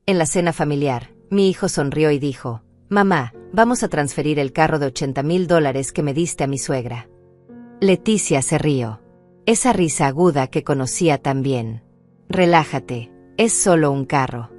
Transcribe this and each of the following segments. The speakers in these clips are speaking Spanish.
En la cena familiar, mi hijo sonrió y dijo: «Mamá, vamos a transferir el carro de $80,000 que me diste a mi suegra». Leticia se rió. Esa risa aguda que conocía tan bien. «Relájate, es solo un carro».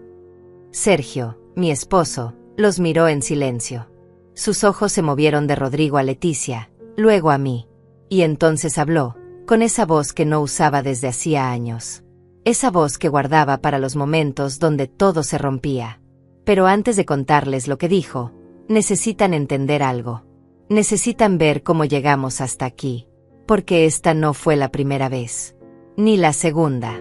Sergio, mi esposo, los miró en silencio. Sus ojos se movieron de Rodrigo a Leticia, luego a mí. Y entonces habló, con esa voz que no usaba desde hacía años. Esa voz que guardaba para los momentos donde todo se rompía. Pero antes de contarles lo que dijo, necesitan entender algo. Necesitan ver cómo llegamos hasta aquí. Porque esta no fue la primera vez. Ni la segunda.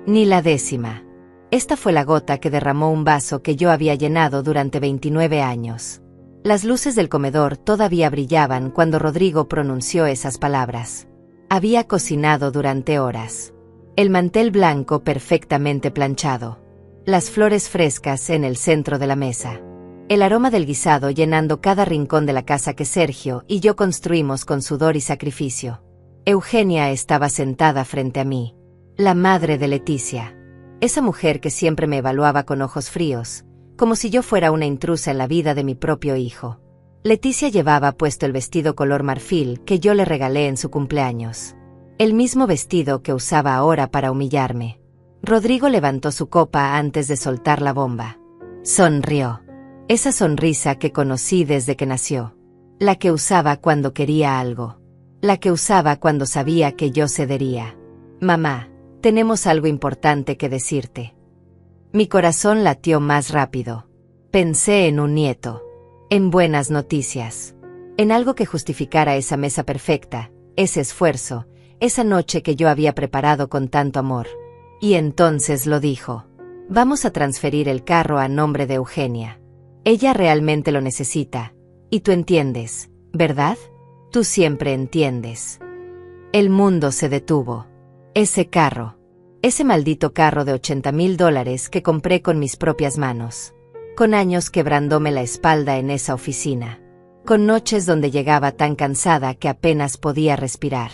Ni la 10ª. Esta fue la gota que derramó un vaso que yo había llenado durante 29 años. Las luces del comedor todavía brillaban cuando Rodrigo pronunció esas palabras. Había cocinado durante horas. El mantel blanco perfectamente planchado. Las flores frescas en el centro de la mesa. El aroma del guisado llenando cada rincón de la casa que Sergio y yo construimos con sudor y sacrificio. Eugenia estaba sentada frente a mí. La madre de Leticia. Esa mujer que siempre me evaluaba con ojos fríos, como si yo fuera una intrusa en la vida de mi propio hijo. Leticia llevaba puesto el vestido color marfil que yo le regalé en su cumpleaños. El mismo vestido que usaba ahora para humillarme. Rodrigo levantó su copa antes de soltar la bomba. Sonrió. Esa sonrisa que conocí desde que nació. La que usaba cuando quería algo. La que usaba cuando sabía que yo cedería. Mamá, tenemos algo importante que decirte. Mi corazón latió más rápido. Pensé en un nieto. En buenas noticias. En algo que justificara esa mesa perfecta, ese esfuerzo, esa noche que yo había preparado con tanto amor. Y entonces lo dijo. Vamos a transferir el carro a nombre de Eugenia. Ella realmente lo necesita. Y tú entiendes, ¿verdad? Tú siempre entiendes. El mundo se detuvo. Ese carro. Ese maldito carro de $80,000 que compré con mis propias manos. Con años quebrándome la espalda en esa oficina. Con noches donde llegaba tan cansada que apenas podía respirar.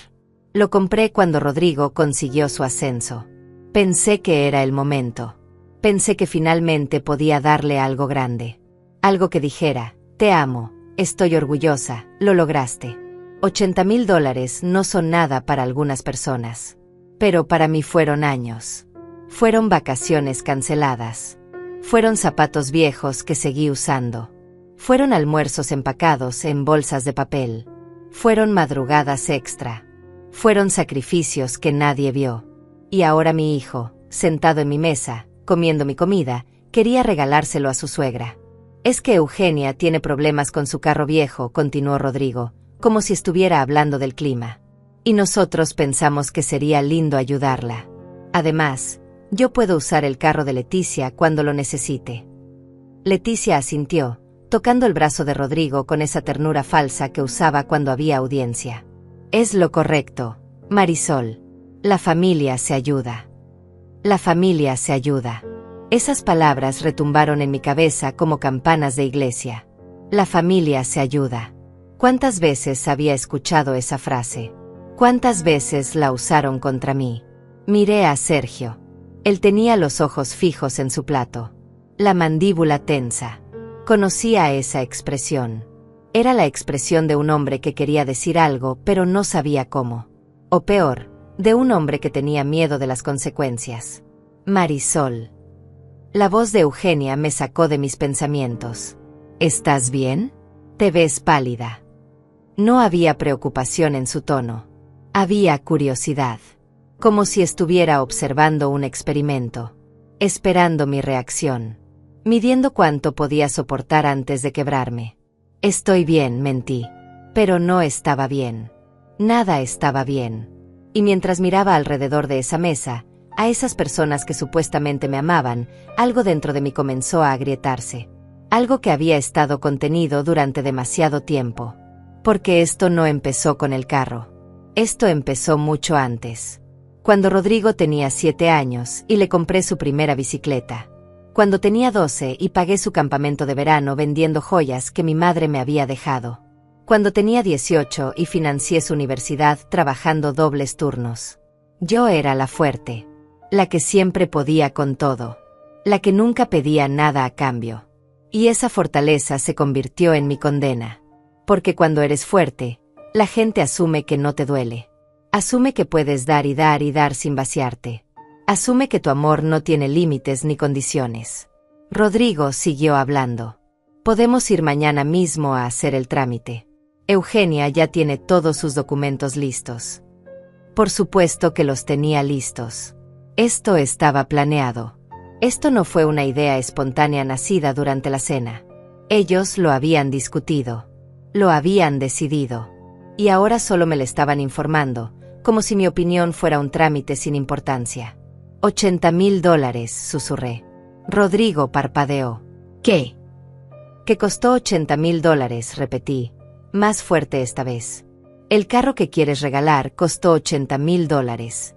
Lo compré cuando Rodrigo consiguió su ascenso. Pensé que era el momento. Pensé que finalmente podía darle algo grande. Algo que dijera: te amo, estoy orgullosa, lo lograste. $80,000 no son nada para algunas personas. Pero para mí fueron años. Fueron vacaciones canceladas. Fueron zapatos viejos que seguí usando. Fueron almuerzos empacados en bolsas de papel. Fueron madrugadas extra. Fueron sacrificios que nadie vio. Y ahora mi hijo, sentado en mi mesa, comiendo mi comida, quería regalárselo a su suegra. Es que Eugenia tiene problemas con su carro viejo, continuó Rodrigo, como si estuviera hablando del clima. Y nosotros pensamos que sería lindo ayudarla. Además, yo puedo usar el carro de Leticia cuando lo necesite. Leticia asintió, tocando el brazo de Rodrigo con esa ternura falsa que usaba cuando había audiencia. Es lo correcto, Marisol. La familia se ayuda. La familia se ayuda. Esas palabras retumbaron en mi cabeza como campanas de iglesia. La familia se ayuda. ¿Cuántas veces había escuchado esa frase? ¿Cuántas veces la usaron contra mí? Miré a Sergio. Él tenía los ojos fijos en su plato. La mandíbula tensa. Conocía esa expresión. Era la expresión de un hombre que quería decir algo pero no sabía cómo. O peor, de un hombre que tenía miedo de las consecuencias. Marisol. La voz de Eugenia me sacó de mis pensamientos. ¿Estás bien? Te ves pálida. No había preocupación en su tono. Había curiosidad. Como si estuviera observando un experimento. Esperando mi reacción. Midiendo cuánto podía soportar antes de quebrarme. Estoy bien, mentí. Pero no estaba bien. Nada estaba bien. Y mientras miraba alrededor de esa mesa, a esas personas que supuestamente me amaban, algo dentro de mí comenzó a agrietarse. Algo que había estado contenido durante demasiado tiempo. Porque esto no empezó con el carro. Esto empezó mucho antes. Cuando Rodrigo tenía 7 años y le compré su primera bicicleta. Cuando tenía 12 y pagué su campamento de verano vendiendo joyas que mi madre me había dejado. Cuando tenía 18 y financié su universidad trabajando dobles turnos. Yo era la fuerte. La que siempre podía con todo. la que nunca pedía nada a cambio. Y esa fortaleza se convirtió en mi condena. Porque cuando eres fuerte, la gente asume que no te duele. Asume que puedes dar y dar y dar sin vaciarte. Asume que tu amor no tiene límites ni condiciones. Rodrigo siguió hablando. Podemos ir mañana mismo a hacer el trámite. Eugenia ya tiene todos sus documentos listos. Por supuesto que los tenía listos. Esto estaba planeado. Esto no fue una idea espontánea nacida durante la cena. Ellos lo habían discutido. Lo habían decidido. Y ahora solo me le estaban informando, como si mi opinión fuera un trámite sin importancia. $80,000, susurré. Rodrigo parpadeó. ¿Qué? Que costó $80,000, repetí, más fuerte esta vez. El carro que quieres regalar costó $80,000.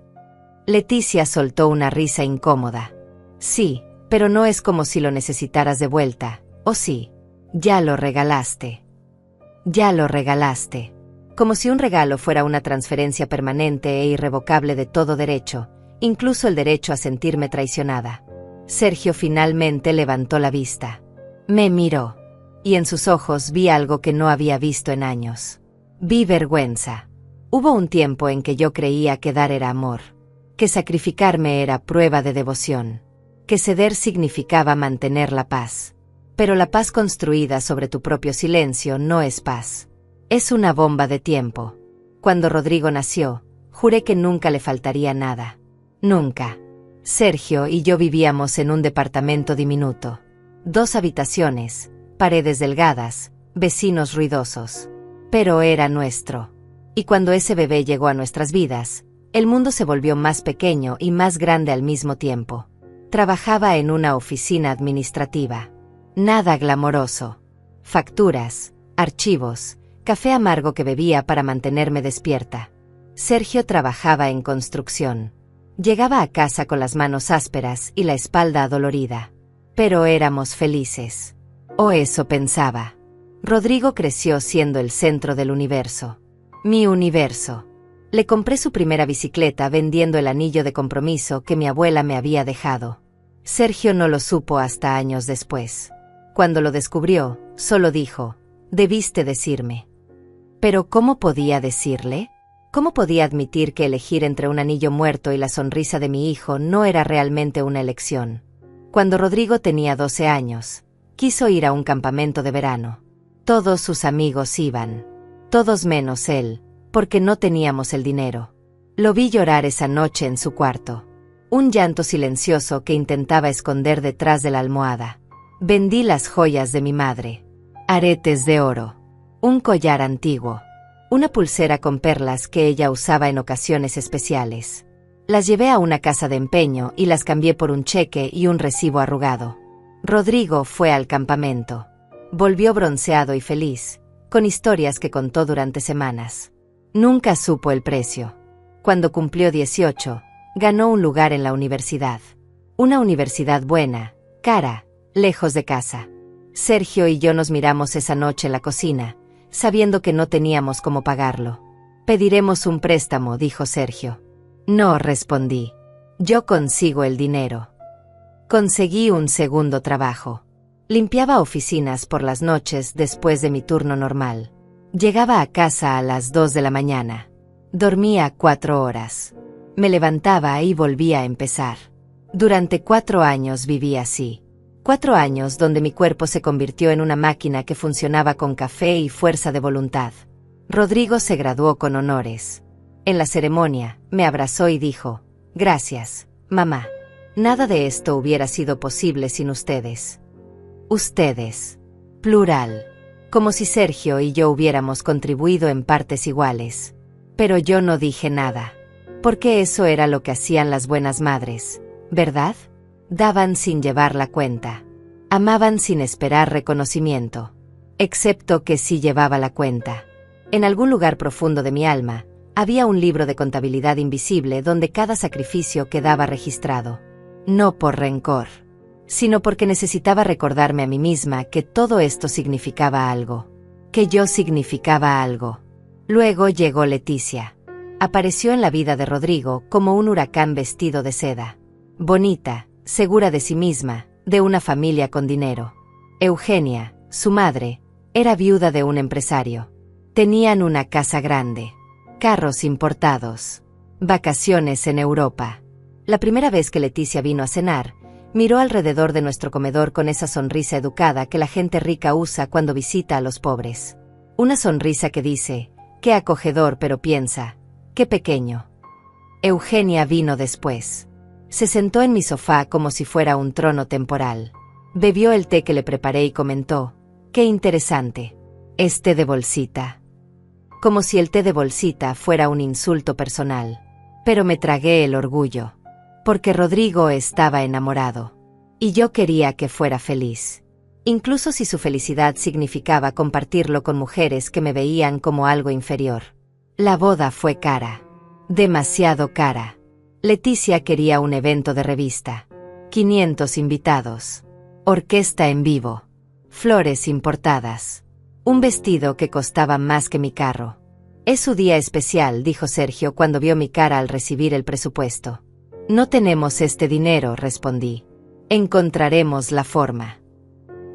Leticia soltó una risa incómoda. Sí, pero no es como si lo necesitaras de vuelta, ¿o sí? Ya lo regalaste. Ya lo regalaste. Como si un regalo fuera una transferencia permanente e irrevocable de todo derecho, incluso el derecho a sentirme traicionada. Sergio finalmente levantó la vista. Me miró. Y en sus ojos vi algo que no había visto en años. Vi vergüenza. Hubo un tiempo en que yo creía que dar era amor, que sacrificarme era prueba de devoción, que ceder significaba mantener la paz. Pero la paz construida sobre tu propio silencio no es paz. Es una bomba de tiempo. Cuando Rodrigo nació, juré que nunca le faltaría nada. Nunca. Sergio y yo vivíamos en un departamento diminuto. 2 habitaciones, paredes delgadas, vecinos ruidosos. Pero era nuestro. Y cuando ese bebé llegó a nuestras vidas, el mundo se volvió más pequeño y más grande al mismo tiempo. Trabajaba en una oficina administrativa. Nada glamoroso. Facturas, archivos, café amargo que bebía para mantenerme despierta. Sergio trabajaba en construcción. Llegaba a casa con las manos ásperas y la espalda adolorida. Pero éramos felices. O eso pensaba. Rodrigo creció siendo el centro del universo. Mi universo. Le compré su primera bicicleta vendiendo el anillo de compromiso que mi abuela me había dejado. Sergio no lo supo hasta años después. Cuando lo descubrió, solo dijo, debiste decirme. Pero ¿cómo podía decirle? ¿Cómo podía admitir que elegir entre un anillo muerto y la sonrisa de mi hijo no era realmente una elección? Cuando Rodrigo tenía 12 años, quiso ir a un campamento de verano. Todos sus amigos iban. Todos menos él, porque no teníamos el dinero. Lo vi llorar esa noche en su cuarto. Un llanto silencioso que intentaba esconder detrás de la almohada. Vendí las joyas de mi madre. Aretes de oro. Un collar antiguo. Una pulsera con perlas que ella usaba en ocasiones especiales. Las llevé a una casa de empeño y las cambié por un cheque y un recibo arrugado. Rodrigo fue al campamento. Volvió bronceado y feliz, con historias que contó durante semanas. Nunca supo el precio. Cuando cumplió 18, ganó un lugar en la universidad. Una universidad buena, cara, lejos de casa. Sergio y yo nos miramos esa noche en la cocina, sabiendo que no teníamos cómo pagarlo. Pediremos un préstamo, dijo Sergio. No, respondí. Yo consigo el dinero. Conseguí un segundo trabajo. Limpiaba oficinas por las noches después de mi turno normal. Llegaba a casa a las 2 de la mañana. Dormía 4 horas. Me levantaba y volvía a empezar. Durante 4 años viví así. 4 años donde mi cuerpo se convirtió en una máquina que funcionaba con café y fuerza de voluntad. Rodrigo se graduó con honores. En la ceremonia, me abrazó y dijo, «Gracias, mamá. Nada de esto hubiera sido posible sin ustedes». Ustedes. Plural. Como si Sergio y yo hubiéramos contribuido en partes iguales. Pero yo no dije nada. Porque eso era lo que hacían las buenas madres, ¿verdad? Daban sin llevar la cuenta. Amaban sin esperar reconocimiento. Excepto que sí llevaba la cuenta. En algún lugar profundo de mi alma, había un libro de contabilidad invisible donde cada sacrificio quedaba registrado. No por rencor, sino porque necesitaba recordarme a mí misma que todo esto significaba algo. Que yo significaba algo. Luego llegó Leticia. Apareció en la vida de Rodrigo como un huracán vestido de seda. Bonita, segura de sí misma, de una familia con dinero. Eugenia, su madre, era viuda de un empresario. Tenían una casa grande, carros importados, vacaciones en Europa. La primera vez que Leticia vino a cenar, miró alrededor de nuestro comedor con esa sonrisa educada que la gente rica usa cuando visita a los pobres. Una sonrisa que dice, qué acogedor, pero piensa, qué pequeño. Eugenia vino después. Se sentó en mi sofá como si fuera un trono temporal. Bebió el té que le preparé y comentó, qué interesante. Es té de bolsita. Como si el té de bolsita fuera un insulto personal. Pero me tragué el orgullo. Porque Rodrigo estaba enamorado. Y yo quería que fuera feliz. Incluso si su felicidad significaba compartirlo con mujeres que me veían como algo inferior. La boda fue cara. Demasiado cara. Leticia quería un evento de revista. 500 invitados. Orquesta en vivo. Flores importadas. Un vestido que costaba más que mi carro. Es su día especial, dijo Sergio cuando vio mi cara al recibir el presupuesto. No tenemos este dinero, respondí. Encontraremos la forma.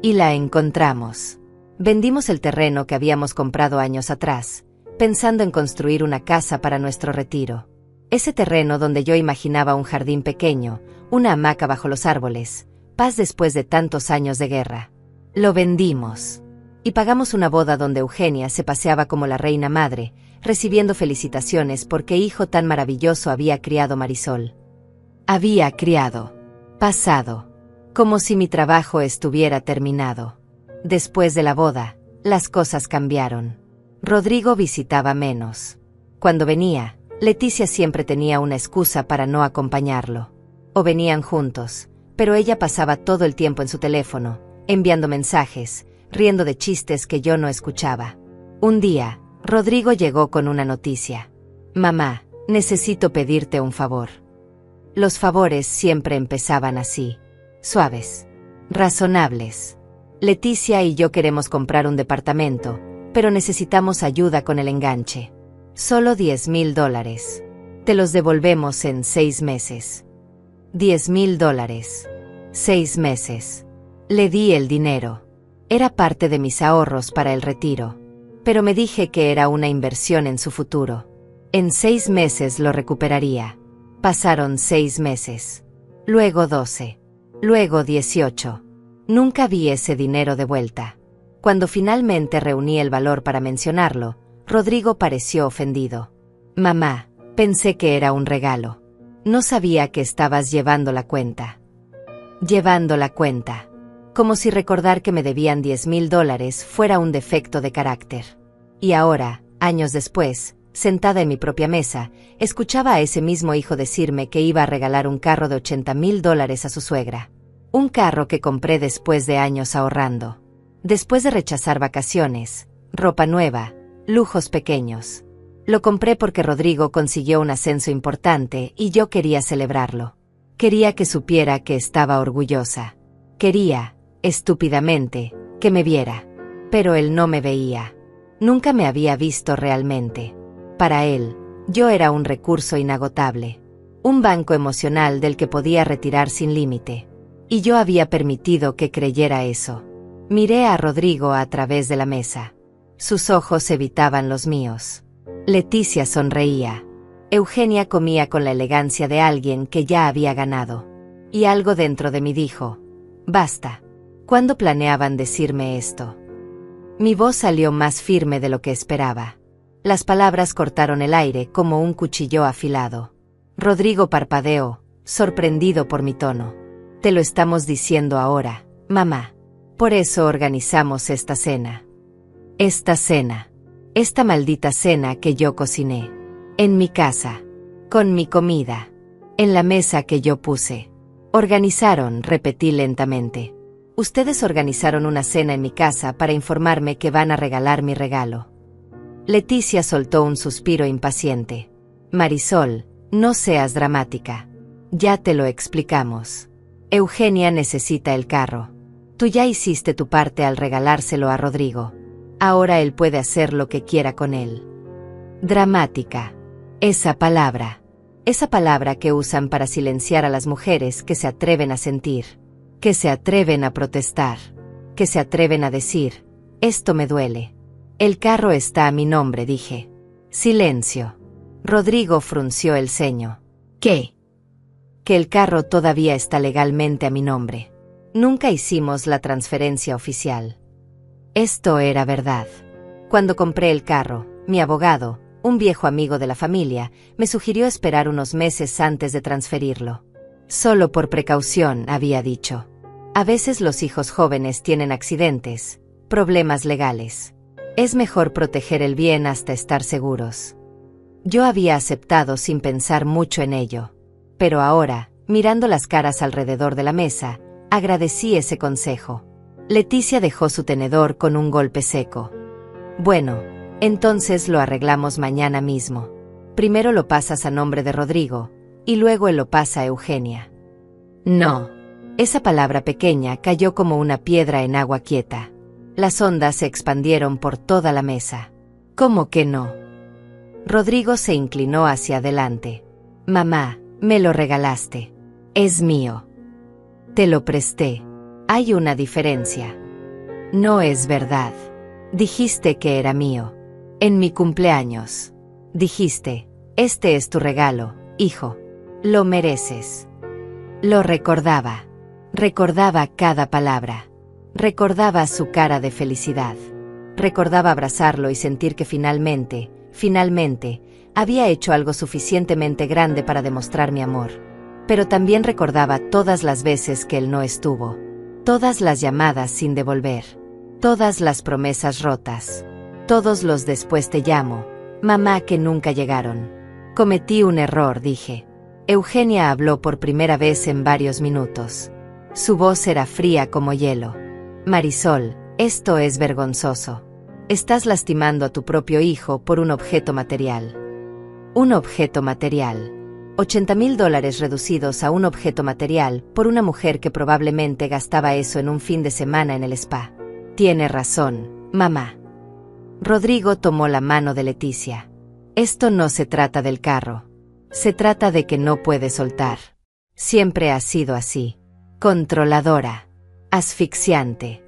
Y la encontramos. Vendimos el terreno que habíamos comprado años atrás, pensando en construir una casa para nuestro retiro. Ese terreno donde yo imaginaba un jardín pequeño, una hamaca bajo los árboles, paz después de tantos años de guerra. Lo vendimos. Y pagamos una boda donde Eugenia se paseaba como la reina madre, recibiendo felicitaciones porque hijo tan maravilloso había criado Marisol. Había criado. Pasado. Como si mi trabajo estuviera terminado. Después de la boda, las cosas cambiaron. Rodrigo visitaba menos. Cuando venía, Leticia siempre tenía una excusa para no acompañarlo. O venían juntos, pero ella pasaba todo el tiempo en su teléfono, enviando mensajes, riendo de chistes que yo no escuchaba. Un día, Rodrigo llegó con una noticia. Mamá, necesito pedirte un favor. Los favores siempre empezaban así. Suaves. Razonables. Leticia y yo queremos comprar un departamento, pero necesitamos ayuda con el enganche. Solo $10,000. Te los devolvemos en 6 meses. $10,000. 6 meses. Le di el dinero. Era parte de mis ahorros para el retiro. Pero me dije que era una inversión en su futuro. En 6 meses lo recuperaría. Pasaron 6 meses. Luego 12. Luego 18. Nunca vi ese dinero de vuelta. Cuando finalmente reuní el valor para mencionarlo, Rodrigo pareció ofendido. Mamá, pensé que era un regalo. No sabía que estabas llevando la cuenta. Llevando la cuenta. Como si recordar que me debían $10,000 fuera un defecto de carácter. Y ahora, años después, sentada en mi propia mesa, escuchaba a ese mismo hijo decirme que iba a regalar un carro de $80,000 a su suegra. Un carro que compré después de años ahorrando. Después de rechazar vacaciones, ropa nueva, lujos pequeños. Lo compré porque Rodrigo consiguió un ascenso importante y yo quería celebrarlo. Quería que supiera que estaba orgullosa. Quería, estúpidamente, que me viera. Pero él no me veía. Nunca me había visto realmente. Para él, yo era un recurso inagotable. Un banco emocional del que podía retirar sin límite. Y yo había permitido que creyera eso. Miré a Rodrigo a través de la mesa. Sus ojos evitaban los míos. Leticia sonreía. Eugenia comía con la elegancia de alguien que ya había ganado. Y algo dentro de mí dijo, basta. ¿Cuándo planeaban decirme esto? Mi voz salió más firme de lo que esperaba. Las palabras cortaron el aire como un cuchillo afilado. Rodrigo parpadeó, sorprendido por mi tono. Te lo estamos diciendo ahora, mamá. Por eso organizamos esta cena. Esta maldita cena que yo cociné. En mi casa. Con mi comida. En la mesa que yo puse. Organizaron, repetí lentamente. Ustedes organizaron una cena en mi casa para informarme que van a regalar mi regalo. Leticia soltó un suspiro impaciente. Marisol, no seas dramática. Ya te lo explicamos. Eugenia necesita el carro. Tú ya hiciste tu parte al regalárselo a Rodrigo. Ahora él puede hacer lo que quiera con él. Dramática. Esa palabra. Esa palabra que usan para silenciar a las mujeres que se atreven a sentir, que se atreven a protestar, que se atreven a decir, esto me duele. El carro está a mi nombre, dije. Silencio. Rodrigo frunció el ceño. ¿Qué? Que el carro todavía está legalmente a mi nombre. Nunca hicimos la transferencia oficial. Esto era verdad. Cuando compré el carro, mi abogado, un viejo amigo de la familia, me sugirió esperar unos meses antes de transferirlo. Solo por precaución, había dicho. A veces los hijos jóvenes tienen accidentes, problemas legales. Es mejor proteger el bien hasta estar seguros. Yo había aceptado sin pensar mucho en ello. Pero ahora, mirando las caras alrededor de la mesa, agradecí ese consejo. Leticia dejó su tenedor con un golpe seco. Bueno, entonces lo arreglamos mañana mismo. Primero lo pasas a nombre de Rodrigo, y luego él lo pasa a Eugenia. No. Esa palabra pequeña cayó como una piedra en agua quieta. Las ondas se expandieron por toda la mesa. ¿Cómo que no? Rodrigo se inclinó hacia adelante. Mamá, me lo regalaste. Es mío. Te lo presté. Hay una diferencia. No es verdad. Dijiste que era mío. En mi cumpleaños. Dijiste, este es tu regalo, hijo. Lo mereces. Lo recordaba. Recordaba cada palabra. Recordaba su cara de felicidad. Recordaba abrazarlo y sentir que finalmente, había hecho algo suficientemente grande para demostrar mi amor. Pero también recordaba todas las veces que él no estuvo. Todas las llamadas sin devolver. Todas las promesas rotas. Todos los después te llamo, mamá que nunca llegaron. Cometí un error, dije. Eugenia habló por primera vez en varios minutos. Su voz era fría como hielo. Marisol, esto es vergonzoso. Estás lastimando a tu propio hijo por un objeto material. Un objeto material. $80,000 reducidos a un objeto material por una mujer que probablemente gastaba eso en un fin de semana en el spa. Tiene razón, mamá. Rodrigo tomó la mano de Leticia. Esto no se trata del carro. Se trata de que no puede soltar. Siempre ha sido así. Controladora. Asfixiante.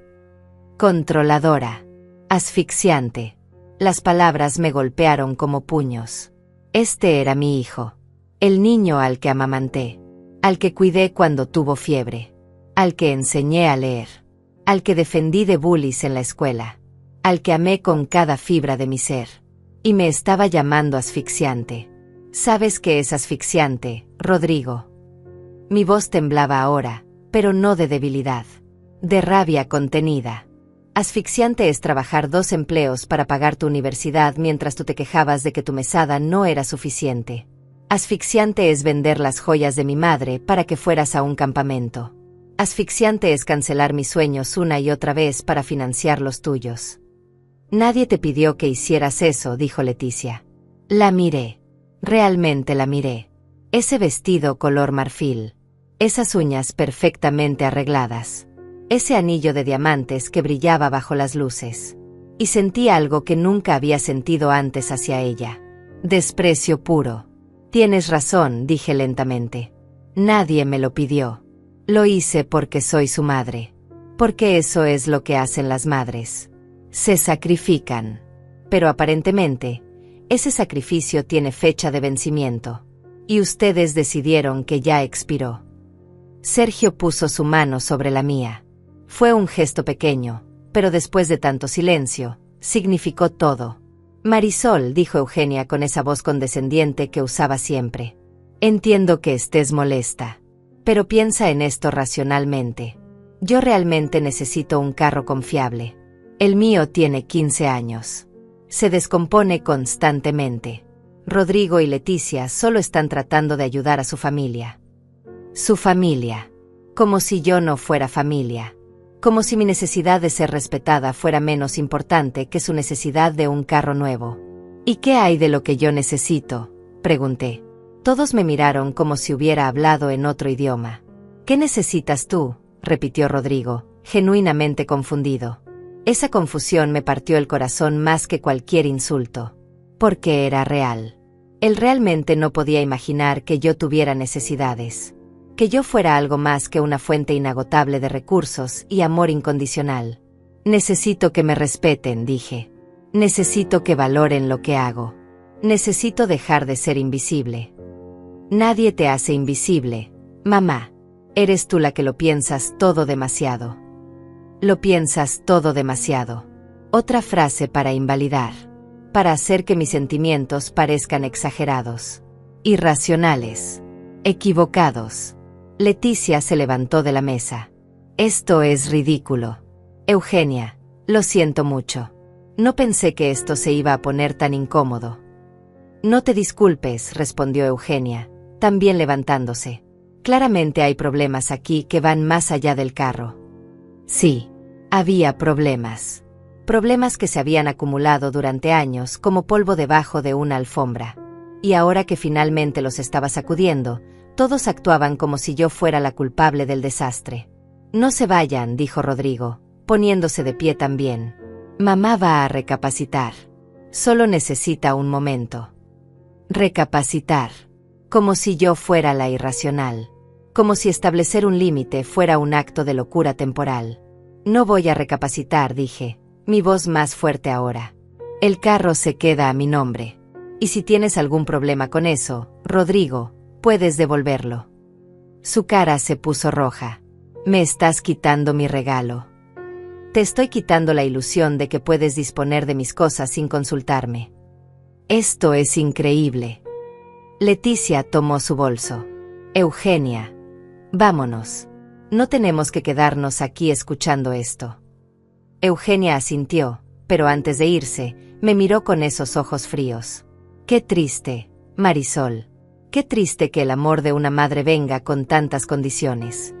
Controladora. Asfixiante. Las palabras me golpearon como puños. Este era mi hijo. El niño al que amamanté. Al que cuidé cuando tuvo fiebre. Al que enseñé a leer. Al que defendí de bullies en la escuela. Al que amé con cada fibra de mi ser. Y me estaba llamando asfixiante. ¿Sabes qué es asfixiante, Rodrigo? Mi voz temblaba ahora, pero no de debilidad. De rabia contenida. Asfixiante es trabajar 2 empleos para pagar tu universidad mientras tú te quejabas de que tu mesada no era suficiente. Asfixiante es vender las joyas de mi madre para que fueras a un campamento. Asfixiante es cancelar mis sueños una y otra vez para financiar los tuyos. Nadie te pidió que hicieras eso, dijo Leticia. La miré. Realmente la miré. Ese vestido color marfil. Esas uñas perfectamente arregladas. Ese anillo de diamantes que brillaba bajo las luces. Y sentí algo que nunca había sentido antes hacia ella. Desprecio puro. Tienes razón, dije lentamente. Nadie me lo pidió. Lo hice porque soy su madre. Porque eso es lo que hacen las madres. Se sacrifican. Pero aparentemente, ese sacrificio tiene fecha de vencimiento. Y ustedes decidieron que ya expiró. Sergio puso su mano sobre la mía. Fue un gesto pequeño, pero después de tanto silencio, significó todo. Marisol, dijo Eugenia con esa voz condescendiente que usaba siempre. Entiendo que estés molesta. Pero piensa en esto racionalmente. Yo realmente necesito un carro confiable. El mío tiene 15 años. Se descompone constantemente. Rodrigo y Leticia solo están tratando de ayudar a su familia. Su familia. Como si yo no fuera familia. Como si mi necesidad de ser respetada fuera menos importante que su necesidad de un carro nuevo. ¿Y qué hay de lo que yo necesito?, pregunté. Todos me miraron como si hubiera hablado en otro idioma. ¿Qué necesitas tú?, repitió Rodrigo, genuinamente confundido. Esa confusión me partió el corazón más que cualquier insulto. Porque era real. Él realmente no podía imaginar que yo tuviera necesidades. Que yo fuera algo más que una fuente inagotable de recursos y amor incondicional. Necesito que me respeten, dije. Necesito que valoren lo que hago. Necesito dejar de ser invisible. Nadie te hace invisible, mamá. Eres tú la que lo piensas todo demasiado. Lo piensas todo demasiado. Otra frase para invalidar. Para hacer que mis sentimientos parezcan exagerados. Irracionales. Equivocados. Leticia se levantó de la mesa. Esto es ridículo. Eugenia, lo siento mucho. No pensé que esto se iba a poner tan incómodo. No te disculpes, respondió Eugenia, también levantándose. Claramente hay problemas aquí que van más allá del carro. Sí, había problemas. Problemas que se habían acumulado durante años como polvo debajo de una alfombra. Y ahora que finalmente los estaba sacudiendo, todos actuaban como si yo fuera la culpable del desastre. No se vayan, dijo Rodrigo, poniéndose de pie también. Mamá va a recapacitar. Solo necesita un momento. Recapacitar. Como si yo fuera la irracional. Como si establecer un límite fuera un acto de locura temporal. No voy a recapacitar, dije, mi voz más fuerte ahora. El carro se queda a mi nombre. Y si tienes algún problema con eso, Rodrigo, puedes devolverlo. Su cara se puso roja. Me estás quitando mi regalo. Te estoy quitando la ilusión de que puedes disponer de mis cosas sin consultarme. Esto es increíble. Leticia tomó su bolso. Eugenia, vámonos. No tenemos que quedarnos aquí escuchando esto. Eugenia asintió, pero antes de irse, me miró con esos ojos fríos. Qué triste, Marisol. Qué triste que el amor de una madre venga con tantas condiciones.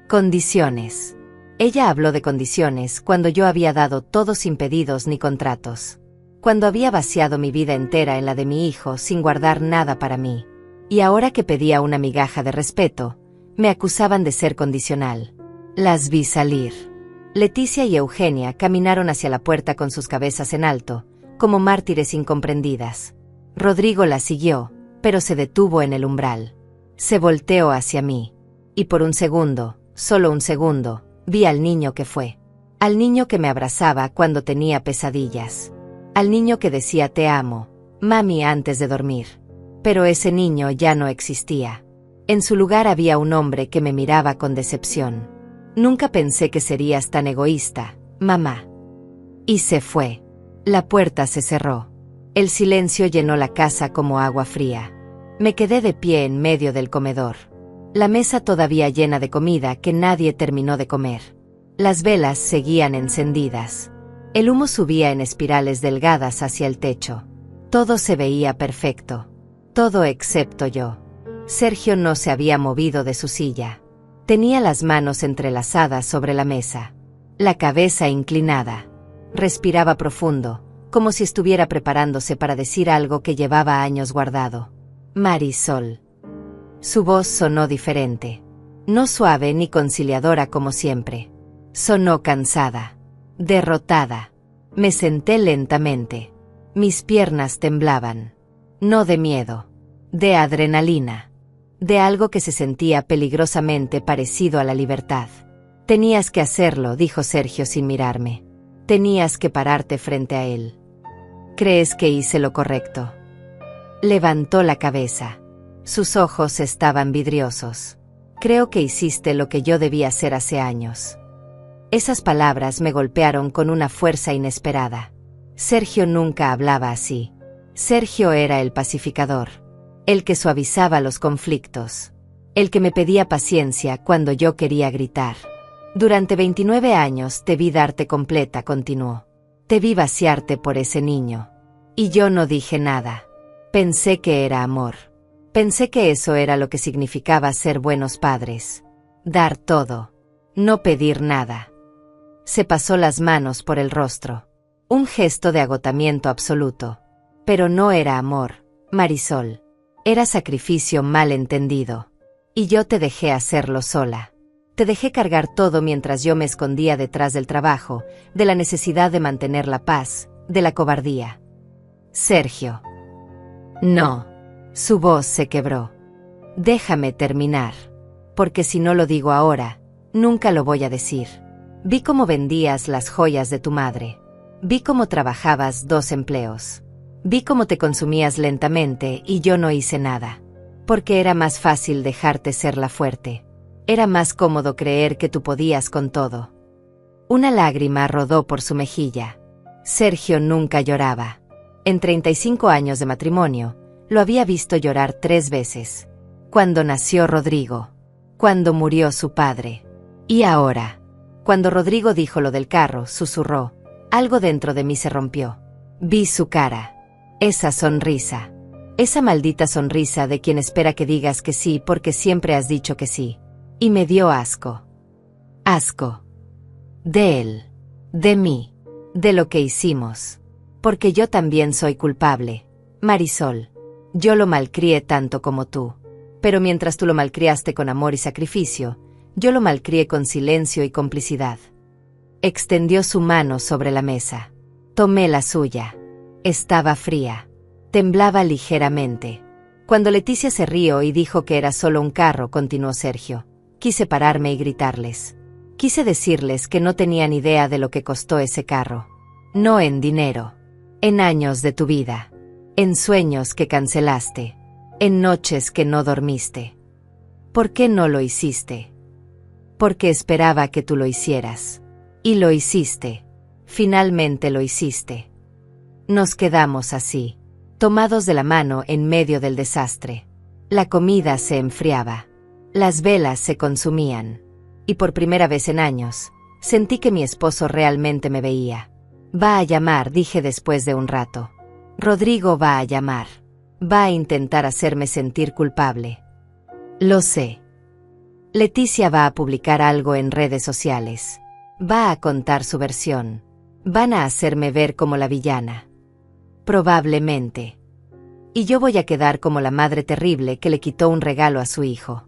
Condiciones. Ella habló de condiciones cuando yo había dado todo sin pedidos ni contratos. Cuando había vaciado mi vida entera en la de mi hijo sin guardar nada para mí. Y ahora que pedía una migaja de respeto, me acusaban de ser condicional. Las vi salir. Leticia y Eugenia caminaron hacia la puerta con sus cabezas en alto, como mártires incomprendidas. Rodrigo la siguió, pero se detuvo en el umbral. Se volteó hacia mí. Y por un segundo, solo un segundo, vi al niño que fue. Al niño que me abrazaba cuando tenía pesadillas. Al niño que decía te amo, mami, antes de dormir. Pero ese niño ya no existía. En su lugar había un hombre que me miraba con decepción. Nunca pensé que serías tan egoísta, mamá. Y se fue. La puerta se cerró. El silencio llenó la casa como agua fría. Me quedé de pie en medio del comedor. La mesa todavía llena de comida que nadie terminó de comer. Las velas seguían encendidas. El humo subía en espirales delgadas hacia el techo. Todo se veía perfecto. Todo excepto yo. Sergio no se había movido de su silla. Tenía las manos entrelazadas sobre la mesa. La cabeza inclinada. Respiraba profundo, como si estuviera preparándose para decir algo que llevaba años guardado. Marisol. Su voz sonó diferente. No suave ni conciliadora como siempre. Sonó cansada. Derrotada. Me senté lentamente. Mis piernas temblaban. No de miedo. De adrenalina. De algo que se sentía peligrosamente parecido a la libertad. Tenías que hacerlo, dijo Sergio sin mirarme. Tenías que pararte frente a él. ¿Crees que hice lo correcto? Levantó la cabeza. Sus ojos estaban vidriosos. Creo que hiciste lo que yo debía hacer hace años. Esas palabras me golpearon con una fuerza inesperada. Sergio nunca hablaba así. Sergio era el pacificador. El que suavizaba los conflictos. El que me pedía paciencia cuando yo quería gritar. Durante 29 años te vi darte completa, continuó. Te vi vaciarte por ese niño. Y yo no dije nada. Pensé que era amor. Pensé que eso era lo que significaba ser buenos padres. Dar todo. No pedir nada. Se pasó las manos por el rostro. Un gesto de agotamiento absoluto. Pero no era amor, Marisol. Era sacrificio mal entendido. Y yo te dejé hacerlo sola. Te dejé cargar todo mientras yo me escondía detrás del trabajo, de la necesidad de mantener la paz, de la cobardía. Sergio. No. Su voz se quebró. Déjame terminar. Porque si no lo digo ahora, nunca lo voy a decir. Vi cómo vendías las joyas de tu madre. Vi cómo trabajabas 2 empleos. Vi cómo te consumías lentamente y yo no hice nada. Porque era más fácil dejarte ser la fuerte. Era más cómodo creer que tú podías con todo. Una lágrima rodó por su mejilla. Sergio nunca lloraba. En 35 años de matrimonio, lo había visto llorar 3 veces. Cuando nació Rodrigo. Cuando murió su padre. Y ahora. Cuando Rodrigo dijo lo del carro, susurró. Algo dentro de mí se rompió. Vi su cara. Esa sonrisa. Esa maldita sonrisa de quien espera que digas que sí porque siempre has dicho que sí. Y me dio asco. Asco. De él. De mí. De lo que hicimos. Porque yo también soy culpable. Marisol. Yo lo malcrié tanto como tú. Pero mientras tú lo malcriaste con amor y sacrificio, yo lo malcrié con silencio y complicidad. Extendió su mano sobre la mesa. Tomé la suya. Estaba fría. Temblaba ligeramente. Cuando Leticia se rió y dijo que era solo un carro, continuó Sergio. Quise pararme y gritarles. Quise decirles que no tenían idea de lo que costó ese carro. No en dinero. En años de tu vida. En sueños que cancelaste. En noches que no dormiste. ¿Por qué no lo hiciste? Porque esperaba que tú lo hicieras. Y lo hiciste. Finalmente lo hiciste. Nos quedamos así, tomados de la mano en medio del desastre. La comida se enfriaba. Las velas se consumían. Y por primera vez en años, sentí que mi esposo realmente me veía. Va a llamar, dije después de un rato. Rodrigo va a llamar. Va a intentar hacerme sentir culpable. Lo sé. Leticia va a publicar algo en redes sociales. Va a contar su versión. Van a hacerme ver como la villana. Probablemente. Y yo voy a quedar como la madre terrible que le quitó un regalo a su hijo.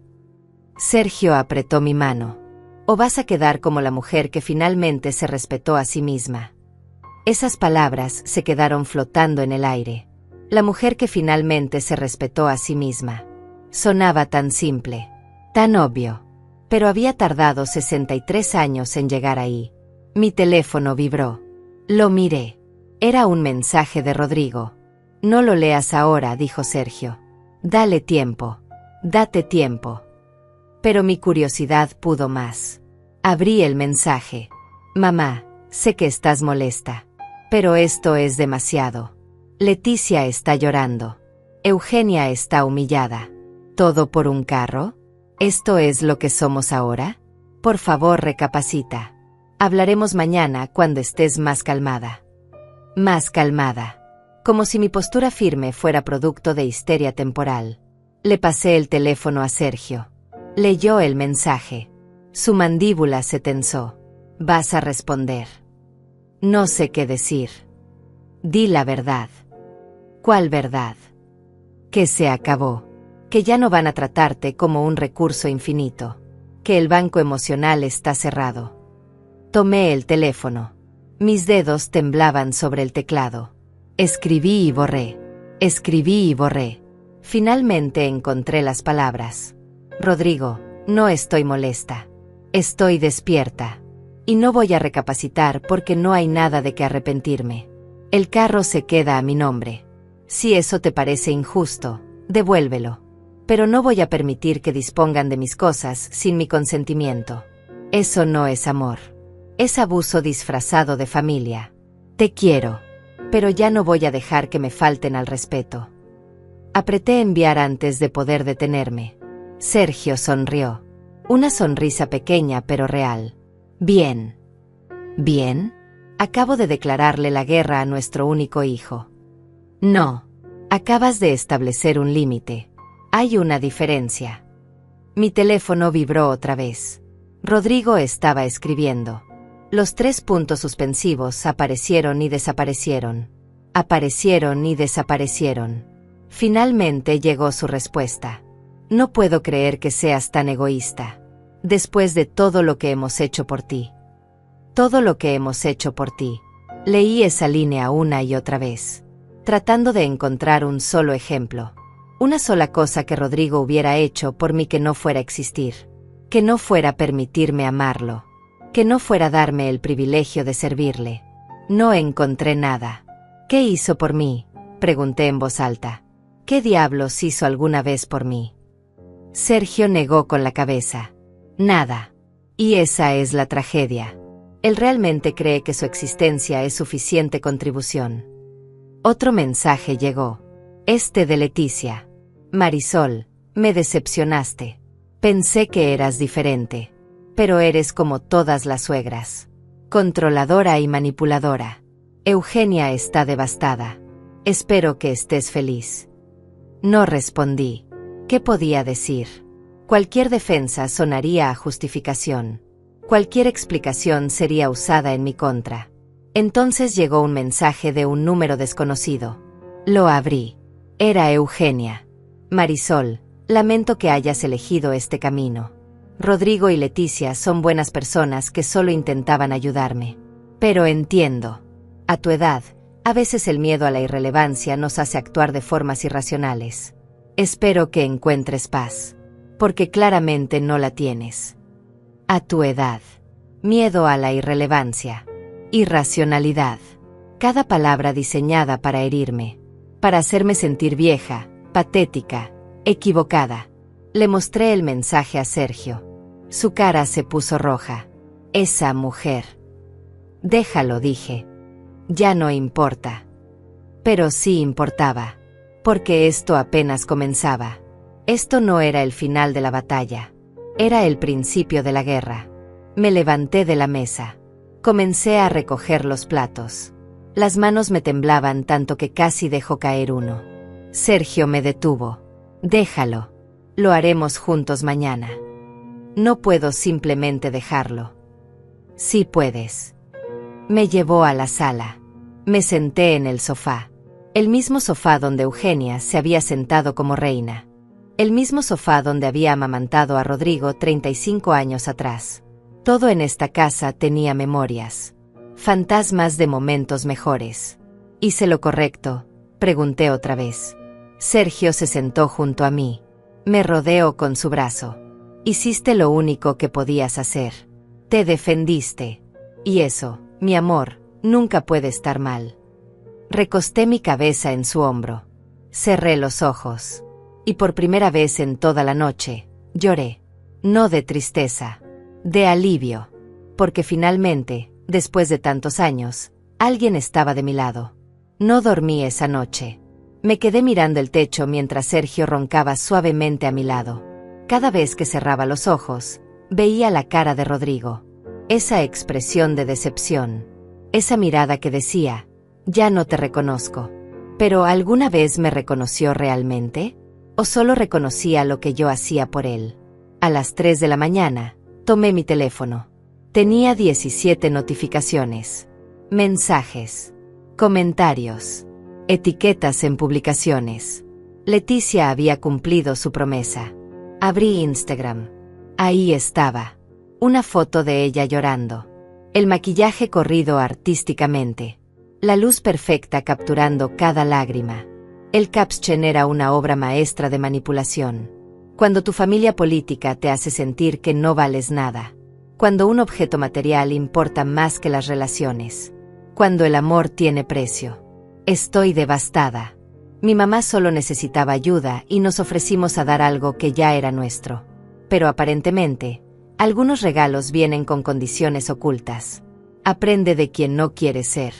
Sergio apretó mi mano. O vas a quedar como la mujer que finalmente se respetó a sí misma. Esas palabras se quedaron flotando en el aire. La mujer que finalmente se respetó a sí misma. Sonaba tan simple, tan obvio. Pero había tardado 63 años en llegar ahí. Mi teléfono vibró. Lo miré. Era un mensaje de Rodrigo. No lo leas ahora, dijo Sergio. Dale tiempo. Date tiempo. Pero mi curiosidad pudo más. Abrí el mensaje. Mamá, sé que estás molesta. Pero esto es demasiado. Leticia está llorando. Eugenia está humillada. ¿Todo por un carro? ¿Esto es lo que somos ahora? Por favor, recapacita. Hablaremos mañana cuando estés más calmada. Más calmada. Como si mi postura firme fuera producto de histeria temporal. Le pasé el teléfono a Sergio. Leyó el mensaje. Su mandíbula se tensó. Vas a responder. No sé qué decir. Di la verdad. ¿Cuál verdad? Que se acabó. Que ya no van a tratarte como un recurso infinito. Que el banco emocional está cerrado. Tomé el teléfono. Mis dedos temblaban sobre el teclado. Escribí y borré. Escribí y borré. Finalmente encontré las palabras. Rodrigo, no estoy molesta. Estoy despierta. Y no voy a recapacitar porque no hay nada de qué arrepentirme. El carro se queda a mi nombre. Si eso te parece injusto, devuélvelo. Pero no voy a permitir que dispongan de mis cosas sin mi consentimiento. Eso no es amor. Es abuso disfrazado de familia. Te quiero. Pero ya no voy a dejar que me falten al respeto. Apreté enviar antes de poder detenerme. Sergio sonrió. Una sonrisa pequeña pero real. Bien. ¿Bien? Acabo de declararle la guerra a nuestro único hijo. No. Acabas de establecer un límite. Hay una diferencia. Mi teléfono vibró otra vez. Rodrigo estaba escribiendo. Los 3 puntos suspensivos aparecieron y desaparecieron. Aparecieron y desaparecieron. Finalmente llegó su respuesta. No puedo creer que seas tan egoísta. Después de todo lo que hemos hecho por ti. Todo lo que hemos hecho por ti. Leí esa línea una y otra vez, tratando de encontrar un solo ejemplo. Una sola cosa que Rodrigo hubiera hecho por mí que no fuera existir. Que no fuera permitirme amarlo. Que no fuera darme el privilegio de servirle. No encontré nada. ¿Qué hizo por mí?, pregunté en voz alta. ¿Qué diablos hizo alguna vez por mí? Sergio negó con la cabeza. Nada. Y esa es la tragedia. Él realmente cree que su existencia es suficiente contribución. Otro mensaje llegó. Este de Leticia. Marisol, me decepcionaste. Pensé que eras diferente. Pero eres como todas las suegras. Controladora y manipuladora. Eugenia está devastada. Espero que estés feliz. No respondí. ¿Qué podía decir? Cualquier defensa sonaría a justificación. Cualquier explicación sería usada en mi contra. Entonces llegó un mensaje de un número desconocido. Lo abrí. Era Eugenia. Marisol, lamento que hayas elegido este camino. Rodrigo y Leticia son buenas personas que solo intentaban ayudarme. Pero entiendo. A tu edad, a veces el miedo a la irrelevancia nos hace actuar de formas irracionales. Espero que encuentres paz. Porque claramente no la tienes. A tu edad. Miedo a la irrelevancia. Irracionalidad. Cada palabra diseñada para herirme. Para hacerme sentir vieja, patética, equivocada. Le mostré el mensaje a Sergio. Su cara se puso roja. Esa mujer. Déjalo, dije. Ya no importa. Pero sí importaba. Porque esto apenas comenzaba. Esto no era el final de la batalla. Era el principio de la guerra. Me levanté de la mesa. Comencé a recoger los platos. Las manos me temblaban tanto que casi dejó caer uno. Sergio me detuvo. Déjalo. Lo haremos juntos mañana. No puedo simplemente dejarlo. Sí puedes. Me llevó a la sala. Me senté en el sofá. El mismo sofá donde Eugenia se había sentado como reina. El mismo sofá donde había amamantado a Rodrigo 35 años atrás. Todo en esta casa tenía memorias. Fantasmas de momentos mejores. ¿Hice lo correcto?, pregunté otra vez. Sergio se sentó junto a mí. Me rodeó con su brazo. Hiciste lo único que podías hacer. Te defendiste. Y eso, mi amor, nunca puede estar mal. Recosté mi cabeza en su hombro. Cerré los ojos. Y por primera vez en toda la noche, lloré. No de tristeza. De alivio. Porque finalmente, después de tantos años, alguien estaba de mi lado. No dormí esa noche. Me quedé mirando el techo mientras Sergio roncaba suavemente a mi lado. Cada vez que cerraba los ojos, veía la cara de Rodrigo. Esa expresión de decepción. Esa mirada que decía, ya no te reconozco. ¿Pero alguna vez me reconoció realmente? ¿O solo reconocía lo que yo hacía por él? A las 3 de la mañana, tomé mi teléfono. Tenía 17 notificaciones. Mensajes. Comentarios. Etiquetas en publicaciones. Leticia había cumplido su promesa. Abrí Instagram. Ahí estaba. Una foto de ella llorando. El maquillaje corrido artísticamente. La luz perfecta capturando cada lágrima. El caption era una obra maestra de manipulación. Cuando tu familia política te hace sentir que no vales nada. Cuando un objeto material importa más que las relaciones. Cuando el amor tiene precio. Estoy devastada. Mi mamá solo necesitaba ayuda y nos ofrecimos a dar algo que ya era nuestro. Pero aparentemente, algunos regalos vienen con condiciones ocultas. Aprende de quien no quieres ser.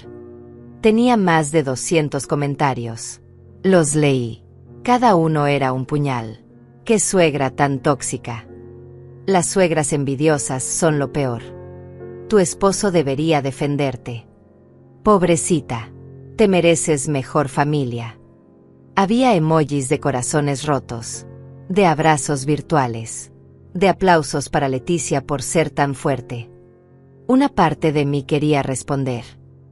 Tenía más de 200 comentarios. Los leí. Cada uno era un puñal. ¡Qué suegra tan tóxica! Las suegras envidiosas son lo peor. Tu esposo debería defenderte. Pobrecita. Te mereces mejor familia. Había emojis de corazones rotos. De abrazos virtuales. De aplausos para Leticia por ser tan fuerte. Una parte de mí quería responder.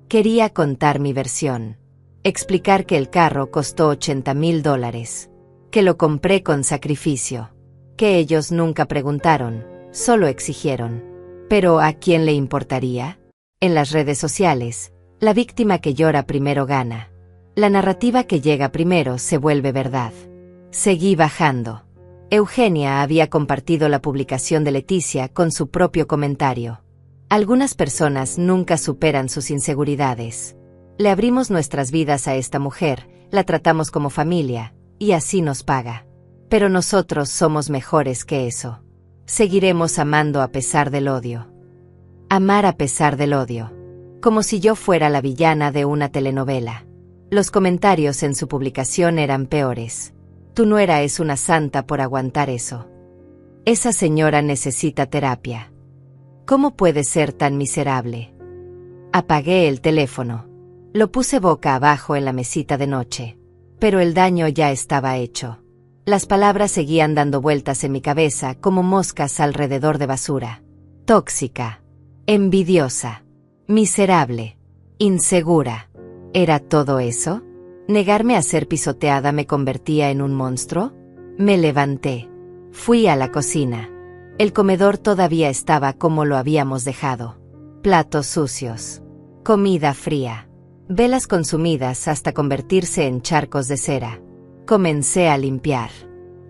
Quería contar mi versión. Explicar que el carro costó $80,000. Que lo compré con sacrificio. Que ellos nunca preguntaron, solo exigieron. Pero ¿a quién le importaría? En las redes sociales, la víctima que llora primero gana. La narrativa que llega primero se vuelve verdad. Seguí bajando. Eugenia había compartido la publicación de Leticia con su propio comentario. Algunas personas nunca superan sus inseguridades. Le abrimos nuestras vidas a esta mujer, la tratamos como familia, y así nos paga. Pero nosotros somos mejores que eso. Seguiremos amando a pesar del odio. Amar a pesar del odio. Como si yo fuera la villana de una telenovela. Los comentarios en su publicación eran peores. Tu nuera es una santa por aguantar eso. Esa señora necesita terapia. ¿Cómo puede ser tan miserable? Apagué el teléfono. Lo puse boca abajo en la mesita de noche. Pero el daño ya estaba hecho. Las palabras seguían dando vueltas en mi cabeza como moscas alrededor de basura. Tóxica. Envidiosa. Miserable. Insegura. ¿Era todo eso? ¿Negarme a ser pisoteada me convertía en un monstruo? Me levanté. Fui a la cocina. El comedor todavía estaba como lo habíamos dejado. Platos sucios. Comida fría. Velas consumidas hasta convertirse en charcos de cera. Comencé a limpiar.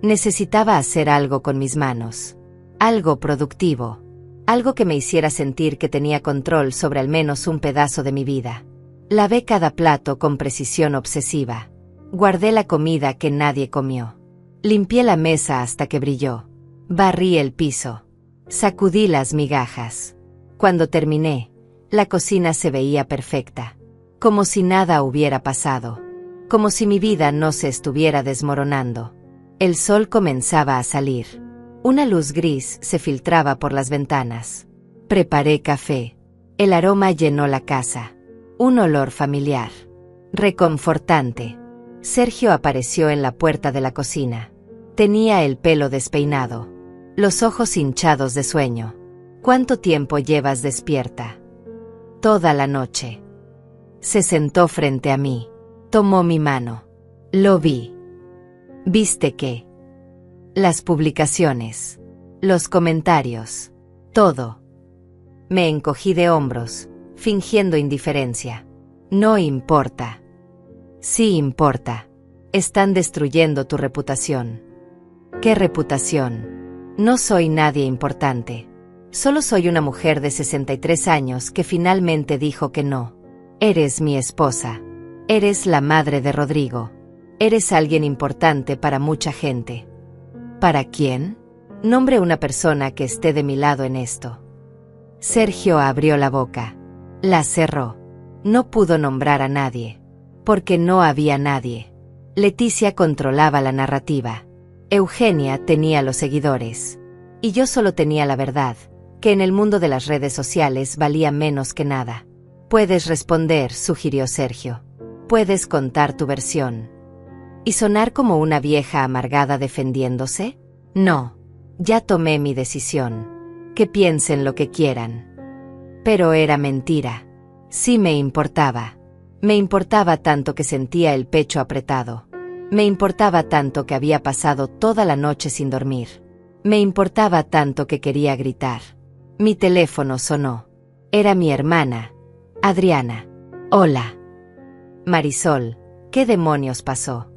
Necesitaba hacer algo con mis manos. Algo productivo. Algo que me hiciera sentir que tenía control sobre al menos un pedazo de mi vida. Lavé cada plato con precisión obsesiva. Guardé la comida que nadie comió. Limpié la mesa hasta que brilló. Barrí el piso. Sacudí las migajas. Cuando terminé, la cocina se veía perfecta. Como si nada hubiera pasado. Como si mi vida no se estuviera desmoronando. El sol comenzaba a salir. Una luz gris se filtraba por las ventanas. Preparé café. El aroma llenó la casa. Un olor familiar. Reconfortante. Sergio apareció en la puerta de la cocina. Tenía el pelo despeinado. Los ojos hinchados de sueño. ¿Cuánto tiempo llevas despierta? Toda la noche. Se sentó frente a mí. Tomó mi mano. Lo vi. ¿Viste qué? Las publicaciones. Los comentarios. Todo. Me encogí de hombros, fingiendo indiferencia. No importa. Sí importa. Están destruyendo tu reputación. ¿Qué reputación? No soy nadie importante. Solo soy una mujer de 63 años que finalmente dijo que no. Eres mi esposa. Eres la madre de Rodrigo. Eres alguien importante para mucha gente. ¿Para quién? Nombre una persona que esté de mi lado en esto. Sergio abrió la boca. La cerró. No pudo nombrar a nadie. Porque no había nadie. Leticia controlaba la narrativa. Eugenia tenía los seguidores. Y yo solo tenía la verdad, que en el mundo de las redes sociales valía menos que nada. Puedes responder, sugirió Sergio. Puedes contar tu versión. ¿Y sonar como una vieja amargada defendiéndose? No. Ya tomé mi decisión. Que piensen lo que quieran. Pero era mentira. Sí me importaba. Me importaba tanto que sentía el pecho apretado. Me importaba tanto que había pasado toda la noche sin dormir. Me importaba tanto que quería gritar. Mi teléfono sonó. Era mi hermana, Adriana. Hola. Marisol, ¿qué demonios pasó?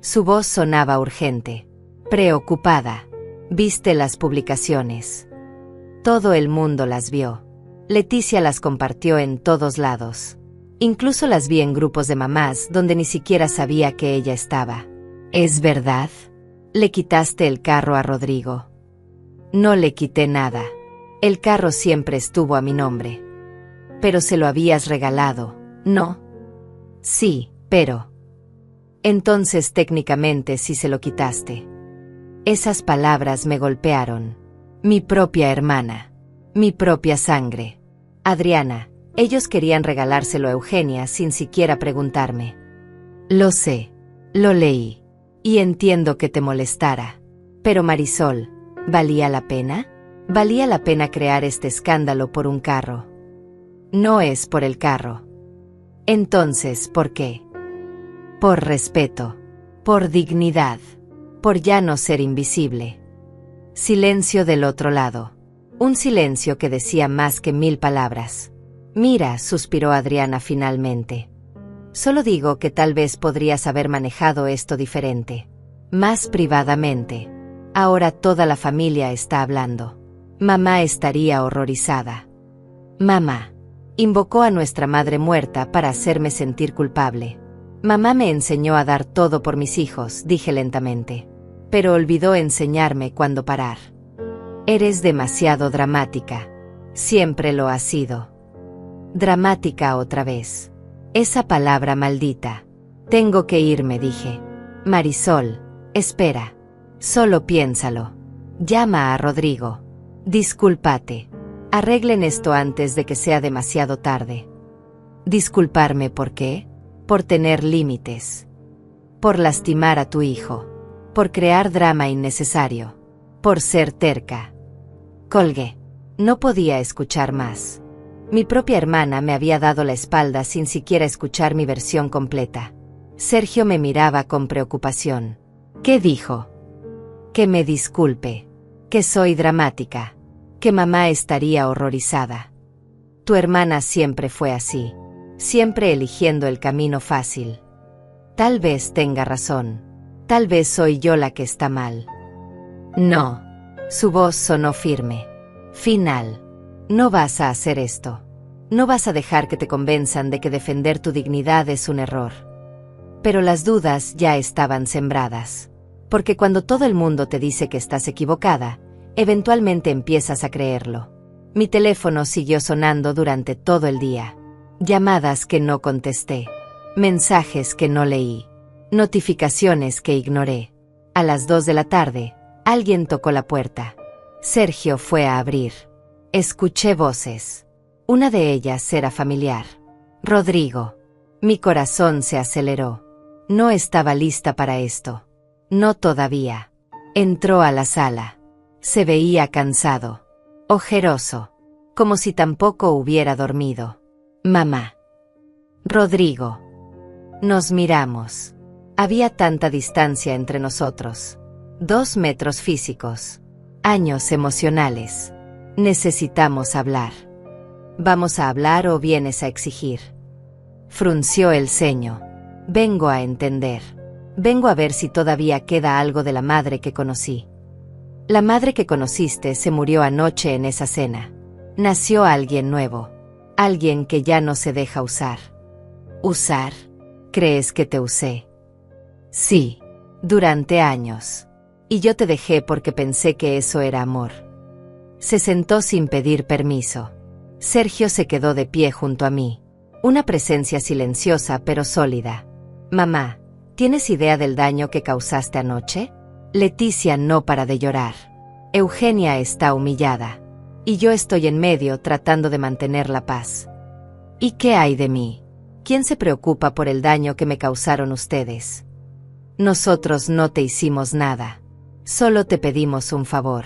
Su voz sonaba urgente. Preocupada. ¿Viste las publicaciones? Todo el mundo las vio. Leticia las compartió en todos lados. Incluso las vi en grupos de mamás donde ni siquiera sabía que ella estaba. ¿Es verdad? ¿Le quitaste el carro a Rodrigo? No le quité nada. El carro siempre estuvo a mi nombre. Pero se lo habías regalado, ¿no? Sí, pero... Entonces técnicamente sí se lo quitaste. Esas palabras me golpearon. Mi propia hermana. Mi propia sangre. Adriana, ellos querían regalárselo a Eugenia sin siquiera preguntarme. Lo sé. Lo leí. Y entiendo que te molestara. Pero Marisol, ¿valía la pena? ¿Valía la pena crear este escándalo por un carro? No es por el carro. Entonces, ¿por qué? Por respeto. Por dignidad. Por ya no ser invisible. Silencio del otro lado. Un silencio que decía más que 1000 palabras. Mira, suspiró Adriana finalmente. Solo digo que tal vez podrías haber manejado esto diferente. Más privadamente. Ahora toda la familia está hablando. Mamá estaría horrorizada. Mamá. Invocó a nuestra madre muerta para hacerme sentir culpable. Mamá me enseñó a dar todo por mis hijos, dije lentamente. Pero olvidó enseñarme cuándo parar. Eres demasiado dramática. Siempre lo has sido. Dramática otra vez. Esa palabra maldita. Tengo que irme, dije. Marisol, espera. Solo piénsalo. Llama a Rodrigo. Discúlpate. Arreglen esto antes de que sea demasiado tarde. ¿Disculparme por qué? Por tener límites. Por lastimar a tu hijo. Por crear drama innecesario. Por ser terca. Colgué. No podía escuchar más. Mi propia hermana me había dado la espalda sin siquiera escuchar mi versión completa. Sergio me miraba con preocupación. ¿Qué dijo? Que me disculpe. Que soy dramática. Que mamá estaría horrorizada. Tu hermana siempre fue así. Siempre eligiendo el camino fácil. Tal vez tenga razón. Tal vez soy yo la que está mal. No. Su voz sonó firme. Final. No vas a hacer esto. No vas a dejar que te convenzan de que defender tu dignidad es un error. Pero las dudas ya estaban sembradas. Porque cuando todo el mundo te dice que estás equivocada, eventualmente empiezas a creerlo. Mi teléfono siguió sonando durante todo el día. Llamadas que no contesté. Mensajes que no leí. Notificaciones que ignoré. A las 2 de la tarde, alguien tocó la puerta. Sergio fue a abrir. Escuché voces. Una de ellas era familiar. Rodrigo. Mi corazón se aceleró. No estaba lista para esto. No todavía. Entró a la sala. Se veía cansado. Ojeroso. Como si tampoco hubiera dormido. Mamá. Rodrigo. Nos miramos. Había tanta distancia entre nosotros. 2 metros físicos. Años emocionales. Necesitamos hablar. ¿Vamos a hablar o vienes a exigir? Frunció el ceño. Vengo a entender. Vengo a ver si todavía queda algo de la madre que conocí. La madre que conociste se murió anoche en esa cena. Nació alguien nuevo. Alguien que ya no se deja usar. ¿Usar? ¿Crees que te usé? Sí. Durante años. Y yo te dejé porque pensé que eso era amor. Se sentó sin pedir permiso. Sergio se quedó de pie junto a mí. Una presencia silenciosa pero sólida. Mamá, ¿tienes idea del daño que causaste anoche? Leticia no para de llorar. Eugenia está humillada. Y yo estoy en medio tratando de mantener la paz. ¿Y qué hay de mí? ¿Quién se preocupa por el daño que me causaron ustedes? Nosotros no te hicimos nada. Solo te pedimos un favor.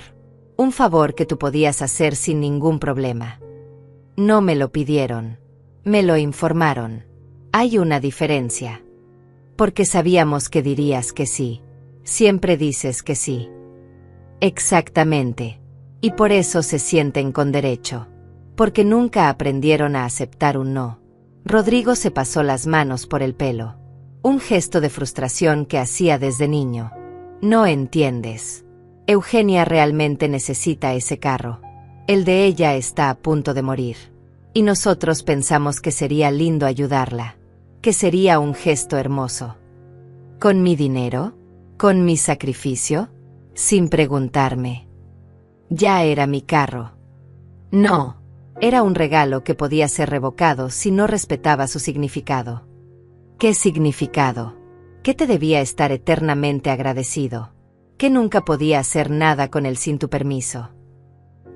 Un favor que tú podías hacer sin ningún problema. No me lo pidieron. Me lo informaron. Hay una diferencia. Porque sabíamos que dirías que sí. Siempre dices que sí. Exactamente. Y por eso se sienten con derecho. Porque nunca aprendieron a aceptar un no. Rodrigo se pasó las manos por el pelo. Un gesto de frustración que hacía desde niño. No entiendes. Eugenia realmente necesita ese carro. El de ella está a punto de morir. Y nosotros pensamos que sería lindo ayudarla. Que sería un gesto hermoso. ¿Con mi dinero? ¿Con mi sacrificio? Sin preguntarme. Ya era mi carro. No. Era un regalo que podía ser revocado si no respetaba su significado. ¿Qué significado? ¿Qué te debía estar eternamente agradecido? Que nunca podía hacer nada con él sin tu permiso.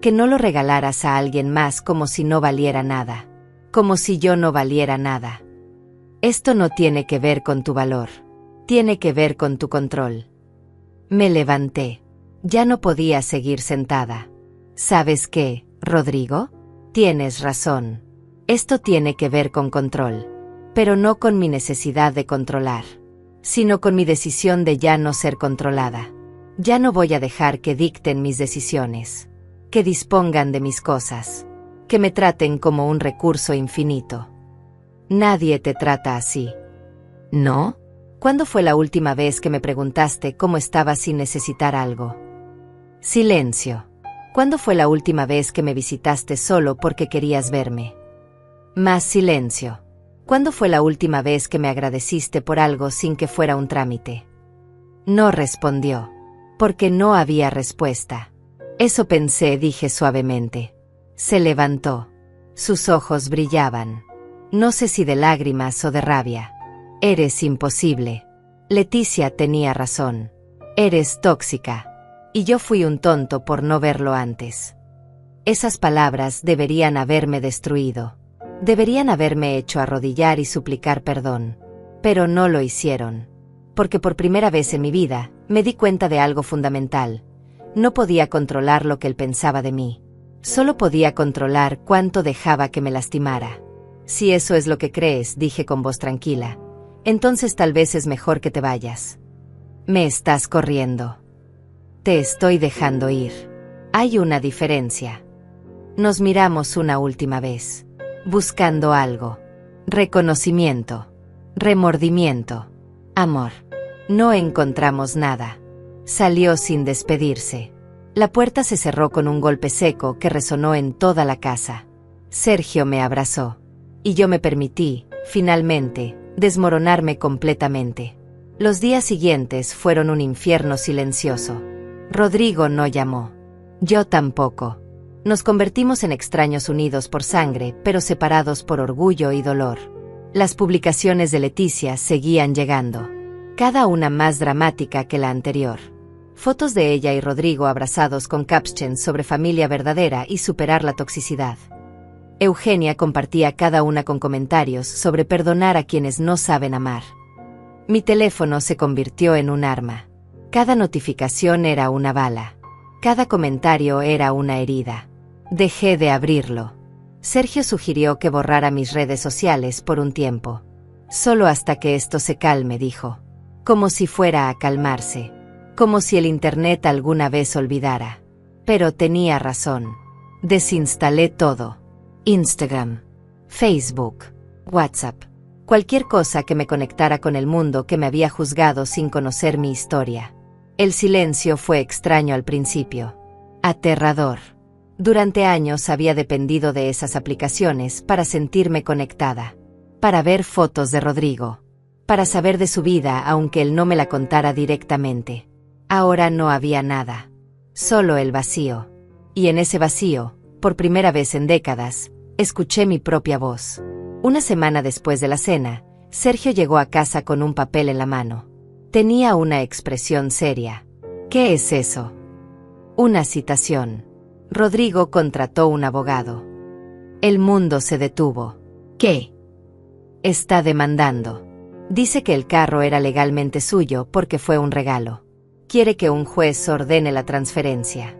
Que no lo regalaras a alguien más como si no valiera nada. Como si yo no valiera nada. Esto no tiene que ver con tu valor. Tiene que ver con tu control. Me levanté. Ya no podía seguir sentada. ¿Sabes qué, Rodrigo? Tienes razón. Esto tiene que ver con control. Pero no con mi necesidad de controlar. Sino con mi decisión de ya no ser controlada. Ya no voy a dejar que dicten mis decisiones. Que dispongan de mis cosas. Que me traten como un recurso infinito. Nadie te trata así. ¿No? ¿Cuándo fue la última vez que me preguntaste cómo estaba sin necesitar algo? Silencio. ¿Cuándo fue la última vez que me visitaste solo porque querías verme? Más silencio. ¿Cuándo fue la última vez que me agradeciste por algo sin que fuera un trámite? No respondió. Porque no había respuesta. Eso pensé, dije suavemente. Se levantó. Sus ojos brillaban. No sé si de lágrimas o de rabia. Eres imposible. Leticia tenía razón. Eres tóxica. Y yo fui un tonto por no verlo antes. Esas palabras deberían haberme destruido. Deberían haberme hecho arrodillar y suplicar perdón. Pero no lo hicieron. Porque por primera vez en mi vida, me di cuenta de algo fundamental. No podía controlar lo que él pensaba de mí. Solo podía controlar cuánto dejaba que me lastimara. Si eso es lo que crees, dije con voz tranquila, entonces tal vez es mejor que te vayas. Me estás corriendo. Te estoy dejando ir. Hay una diferencia. Nos miramos una última vez. Buscando algo. Reconocimiento. Remordimiento. Amor. No encontramos nada. Salió sin despedirse. La puerta se cerró con un golpe seco que resonó en toda la casa. Sergio me abrazó. Y yo me permití, finalmente, desmoronarme completamente. Los días siguientes fueron un infierno silencioso. Rodrigo no llamó. Yo tampoco. Nos convertimos en extraños unidos por sangre, pero separados por orgullo y dolor. Las publicaciones de Leticia seguían llegando. Cada una más dramática que la anterior. Fotos de ella y Rodrigo abrazados con captions sobre familia verdadera y superar la toxicidad. Eugenia compartía cada una con comentarios sobre perdonar a quienes no saben amar. Mi teléfono se convirtió en un arma. Cada notificación era una bala. Cada comentario era una herida. Dejé de abrirlo. Sergio sugirió que borrara mis redes sociales por un tiempo. Solo hasta que esto se calme, dijo. Como si fuera a calmarse. Como si el internet alguna vez olvidara. Pero tenía razón. Desinstalé todo. Instagram, Facebook, WhatsApp. Cualquier cosa que me conectara con el mundo que me había juzgado sin conocer mi historia. El silencio fue extraño al principio. Aterrador. Durante años había dependido de esas aplicaciones para sentirme conectada. Para ver fotos de Rodrigo. Para saber de su vida aunque él no me la contara directamente. Ahora no había nada. Solo el vacío. Y en ese vacío, por primera vez en décadas, escuché mi propia voz. Una semana después de la cena, Sergio llegó a casa con un papel en la mano. Tenía una expresión seria. ¿Qué es eso? Una citación. Rodrigo contrató un abogado. El mundo se detuvo. ¿Qué? Está demandando. Dice que el carro era legalmente suyo porque fue un regalo. Quiere que un juez ordene la transferencia.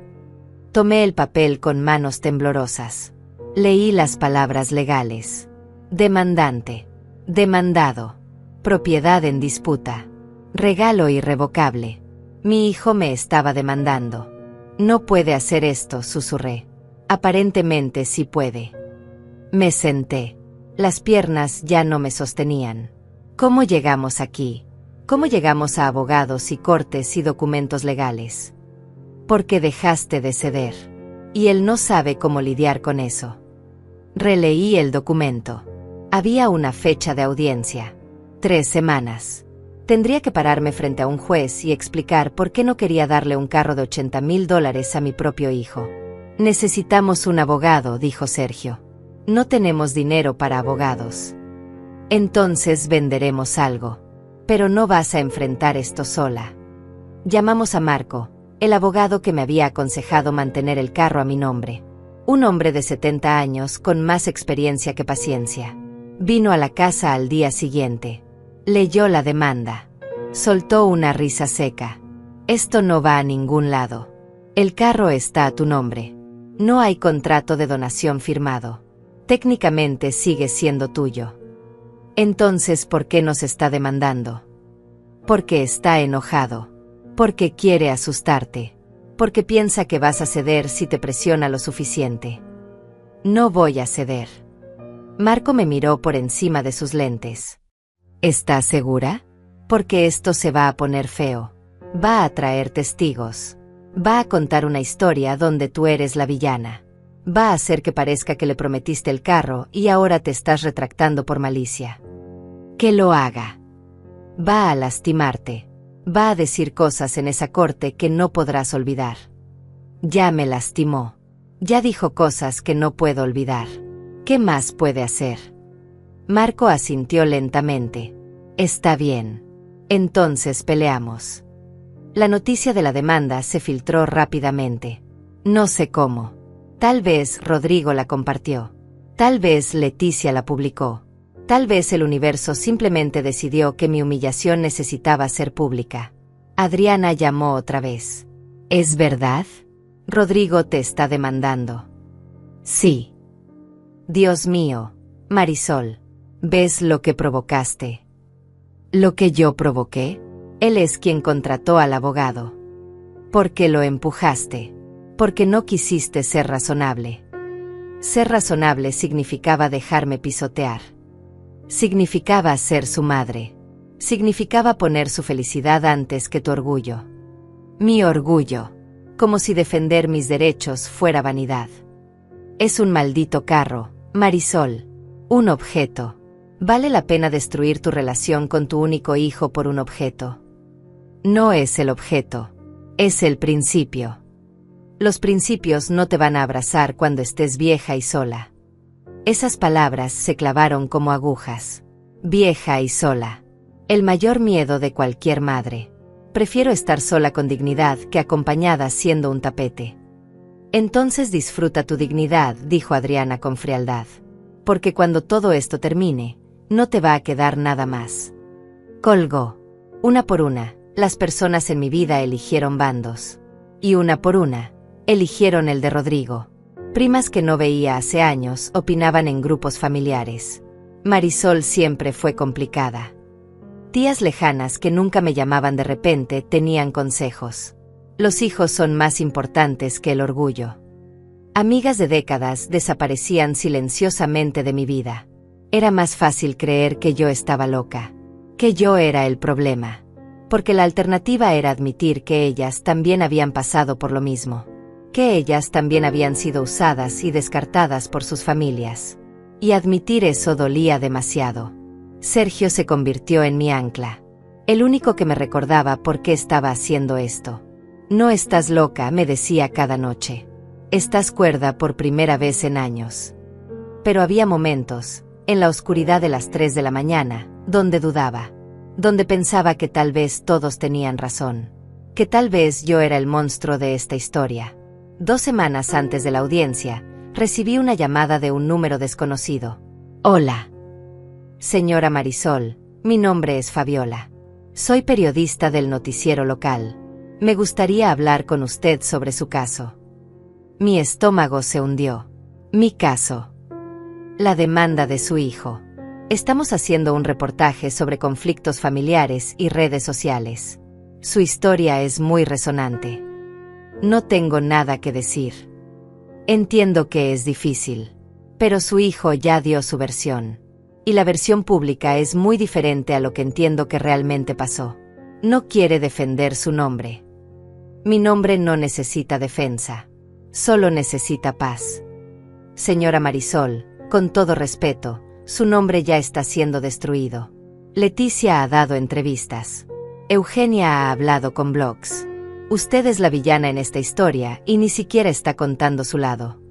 Tomé el papel con manos temblorosas. Leí las palabras legales. Demandante. Demandado. Propiedad en disputa. Regalo irrevocable. Mi hijo me estaba demandando. No puede hacer esto, susurré. Aparentemente sí puede. Me senté. Las piernas ya no me sostenían. ¿Cómo llegamos aquí? ¿Cómo llegamos a abogados y cortes y documentos legales? Porque dejaste de ceder. Y él no sabe cómo lidiar con eso. Releí el documento. Había una fecha de audiencia. 3 semanas. Tendría que pararme frente a un juez y explicar por qué no quería darle un carro de $80,000 a mi propio hijo. Necesitamos un abogado, dijo Sergio. No tenemos dinero para abogados. Entonces venderemos algo. Pero no vas a enfrentar esto sola. Llamamos a Marco, el abogado que me había aconsejado mantener el carro a mi nombre. Un hombre de 70 años con más experiencia que paciencia. Vino a la casa al día siguiente. Leyó la demanda. Soltó una risa seca. Esto no va a ningún lado. El carro está a tu nombre. No hay contrato de donación firmado. Técnicamente sigue siendo tuyo. Entonces, ¿por qué nos está demandando? Porque está enojado. Porque quiere asustarte. Porque piensa que vas a ceder si te presiona lo suficiente. No voy a ceder. Marco me miró por encima de sus lentes. ¿Estás segura? Porque esto se va a poner feo. Va a traer testigos. Va a contar una historia donde tú eres la villana. Va a hacer que parezca que le prometiste el carro y ahora te estás retractando por malicia. Que lo haga. Va a lastimarte. Va a decir cosas en esa corte que no podrás olvidar. Ya me lastimó. Ya dijo cosas que no puedo olvidar. ¿Qué más puede hacer? Marco asintió lentamente. Está bien. Entonces peleamos. La noticia de la demanda se filtró rápidamente. No sé cómo. Tal vez Rodrigo la compartió. Tal vez Leticia la publicó. Tal vez el universo simplemente decidió que mi humillación necesitaba ser pública. Adriana llamó otra vez. ¿Es verdad? Rodrigo te está demandando. Sí. Dios mío, Marisol, ¿ves lo que provocaste? ¿Lo que yo provoqué? Él es quien contrató al abogado. ¿Por qué lo empujaste? Porque no quisiste ser razonable. Ser razonable significaba dejarme pisotear. Significaba ser su madre. Significaba poner su felicidad antes que tu orgullo. Mi orgullo. Como si defender mis derechos fuera vanidad. Es un maldito carro, Marisol. Un objeto. ¿Vale la pena destruir tu relación con tu único hijo por un objeto? No es el objeto. Es el principio. Los principios no te van a abrazar cuando estés vieja y sola. Esas palabras se clavaron como agujas. Vieja y sola. El mayor miedo de cualquier madre. Prefiero estar sola con dignidad que acompañada siendo un tapete. Entonces disfruta tu dignidad, dijo Adriana con frialdad. Porque cuando todo esto termine, no te va a quedar nada más. Colgó. Una por una, las personas en mi vida eligieron bandos. Y una por una, eligieron el de Rodrigo. Primas que no veía hace años opinaban en grupos familiares. Marisol siempre fue complicada. Tías lejanas que nunca me llamaban de repente tenían consejos. Los hijos son más importantes que el orgullo. Amigas de décadas desaparecían silenciosamente de mi vida. Era más fácil creer que yo estaba loca, que yo era el problema. Porque la alternativa era admitir que ellas también habían pasado por lo mismo. Que ellas también habían sido usadas y descartadas por sus familias. Y admitir eso dolía demasiado. Sergio se convirtió en mi ancla. El único que me recordaba por qué estaba haciendo esto. No estás loca, me decía cada noche. Estás cuerda por primera vez en años. Pero había momentos, en la oscuridad de las 3 de la mañana, donde dudaba. Donde pensaba que tal vez todos tenían razón. Que tal vez yo era el monstruo de esta historia. 2 semanas antes de la audiencia, recibí una llamada de un número desconocido. Hola. Señora Marisol, mi nombre es Fabiola. Soy periodista del noticiero local. Me gustaría hablar con usted sobre su caso. Mi estómago se hundió. Mi caso. La demanda de su hijo. Estamos haciendo un reportaje sobre conflictos familiares y redes sociales. Su historia es muy resonante. No tengo nada que decir. Entiendo que es difícil. Pero su hijo ya dio su versión. Y la versión pública es muy diferente a lo que entiendo que realmente pasó. No quiere defender su nombre. Mi nombre no necesita defensa. Solo necesita paz. Señora Marisol, con todo respeto, su nombre ya está siendo destruido. Leticia ha dado entrevistas. Eugenia ha hablado con blogs. Usted es la villana en esta historia y ni siquiera está contando su lado.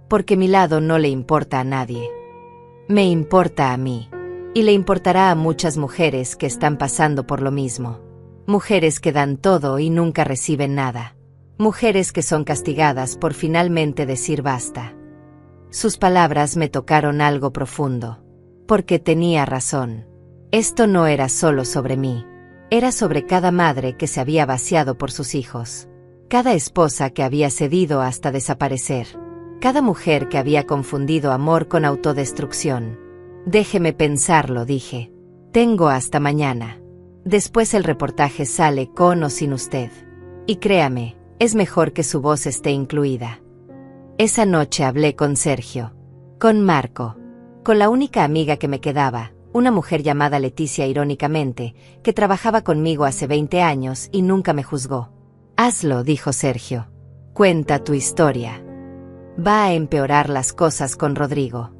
Porque mi lado no le importa a nadie. Me importa a mí. Y le importará a muchas mujeres que están pasando por lo mismo. Mujeres que dan todo y nunca reciben nada. Mujeres que son castigadas por finalmente decir basta. Sus palabras me tocaron algo profundo. Porque tenía razón. Esto no era solo sobre mí. Era sobre cada madre que se había vaciado por sus hijos. Cada esposa que había cedido hasta desaparecer. Cada mujer que había confundido amor con autodestrucción. Déjeme pensarlo, dije. Tengo hasta mañana. Después el reportaje sale con o sin usted. Y créame, es mejor que su voz esté incluida. Esa noche hablé con Sergio. Con Marco. Con la única amiga que me quedaba, una mujer llamada Leticia irónicamente, que trabajaba conmigo hace 20 años y nunca me juzgó. Hazlo, dijo Sergio. Cuenta tu historia. Va a empeorar las cosas con Rodrigo.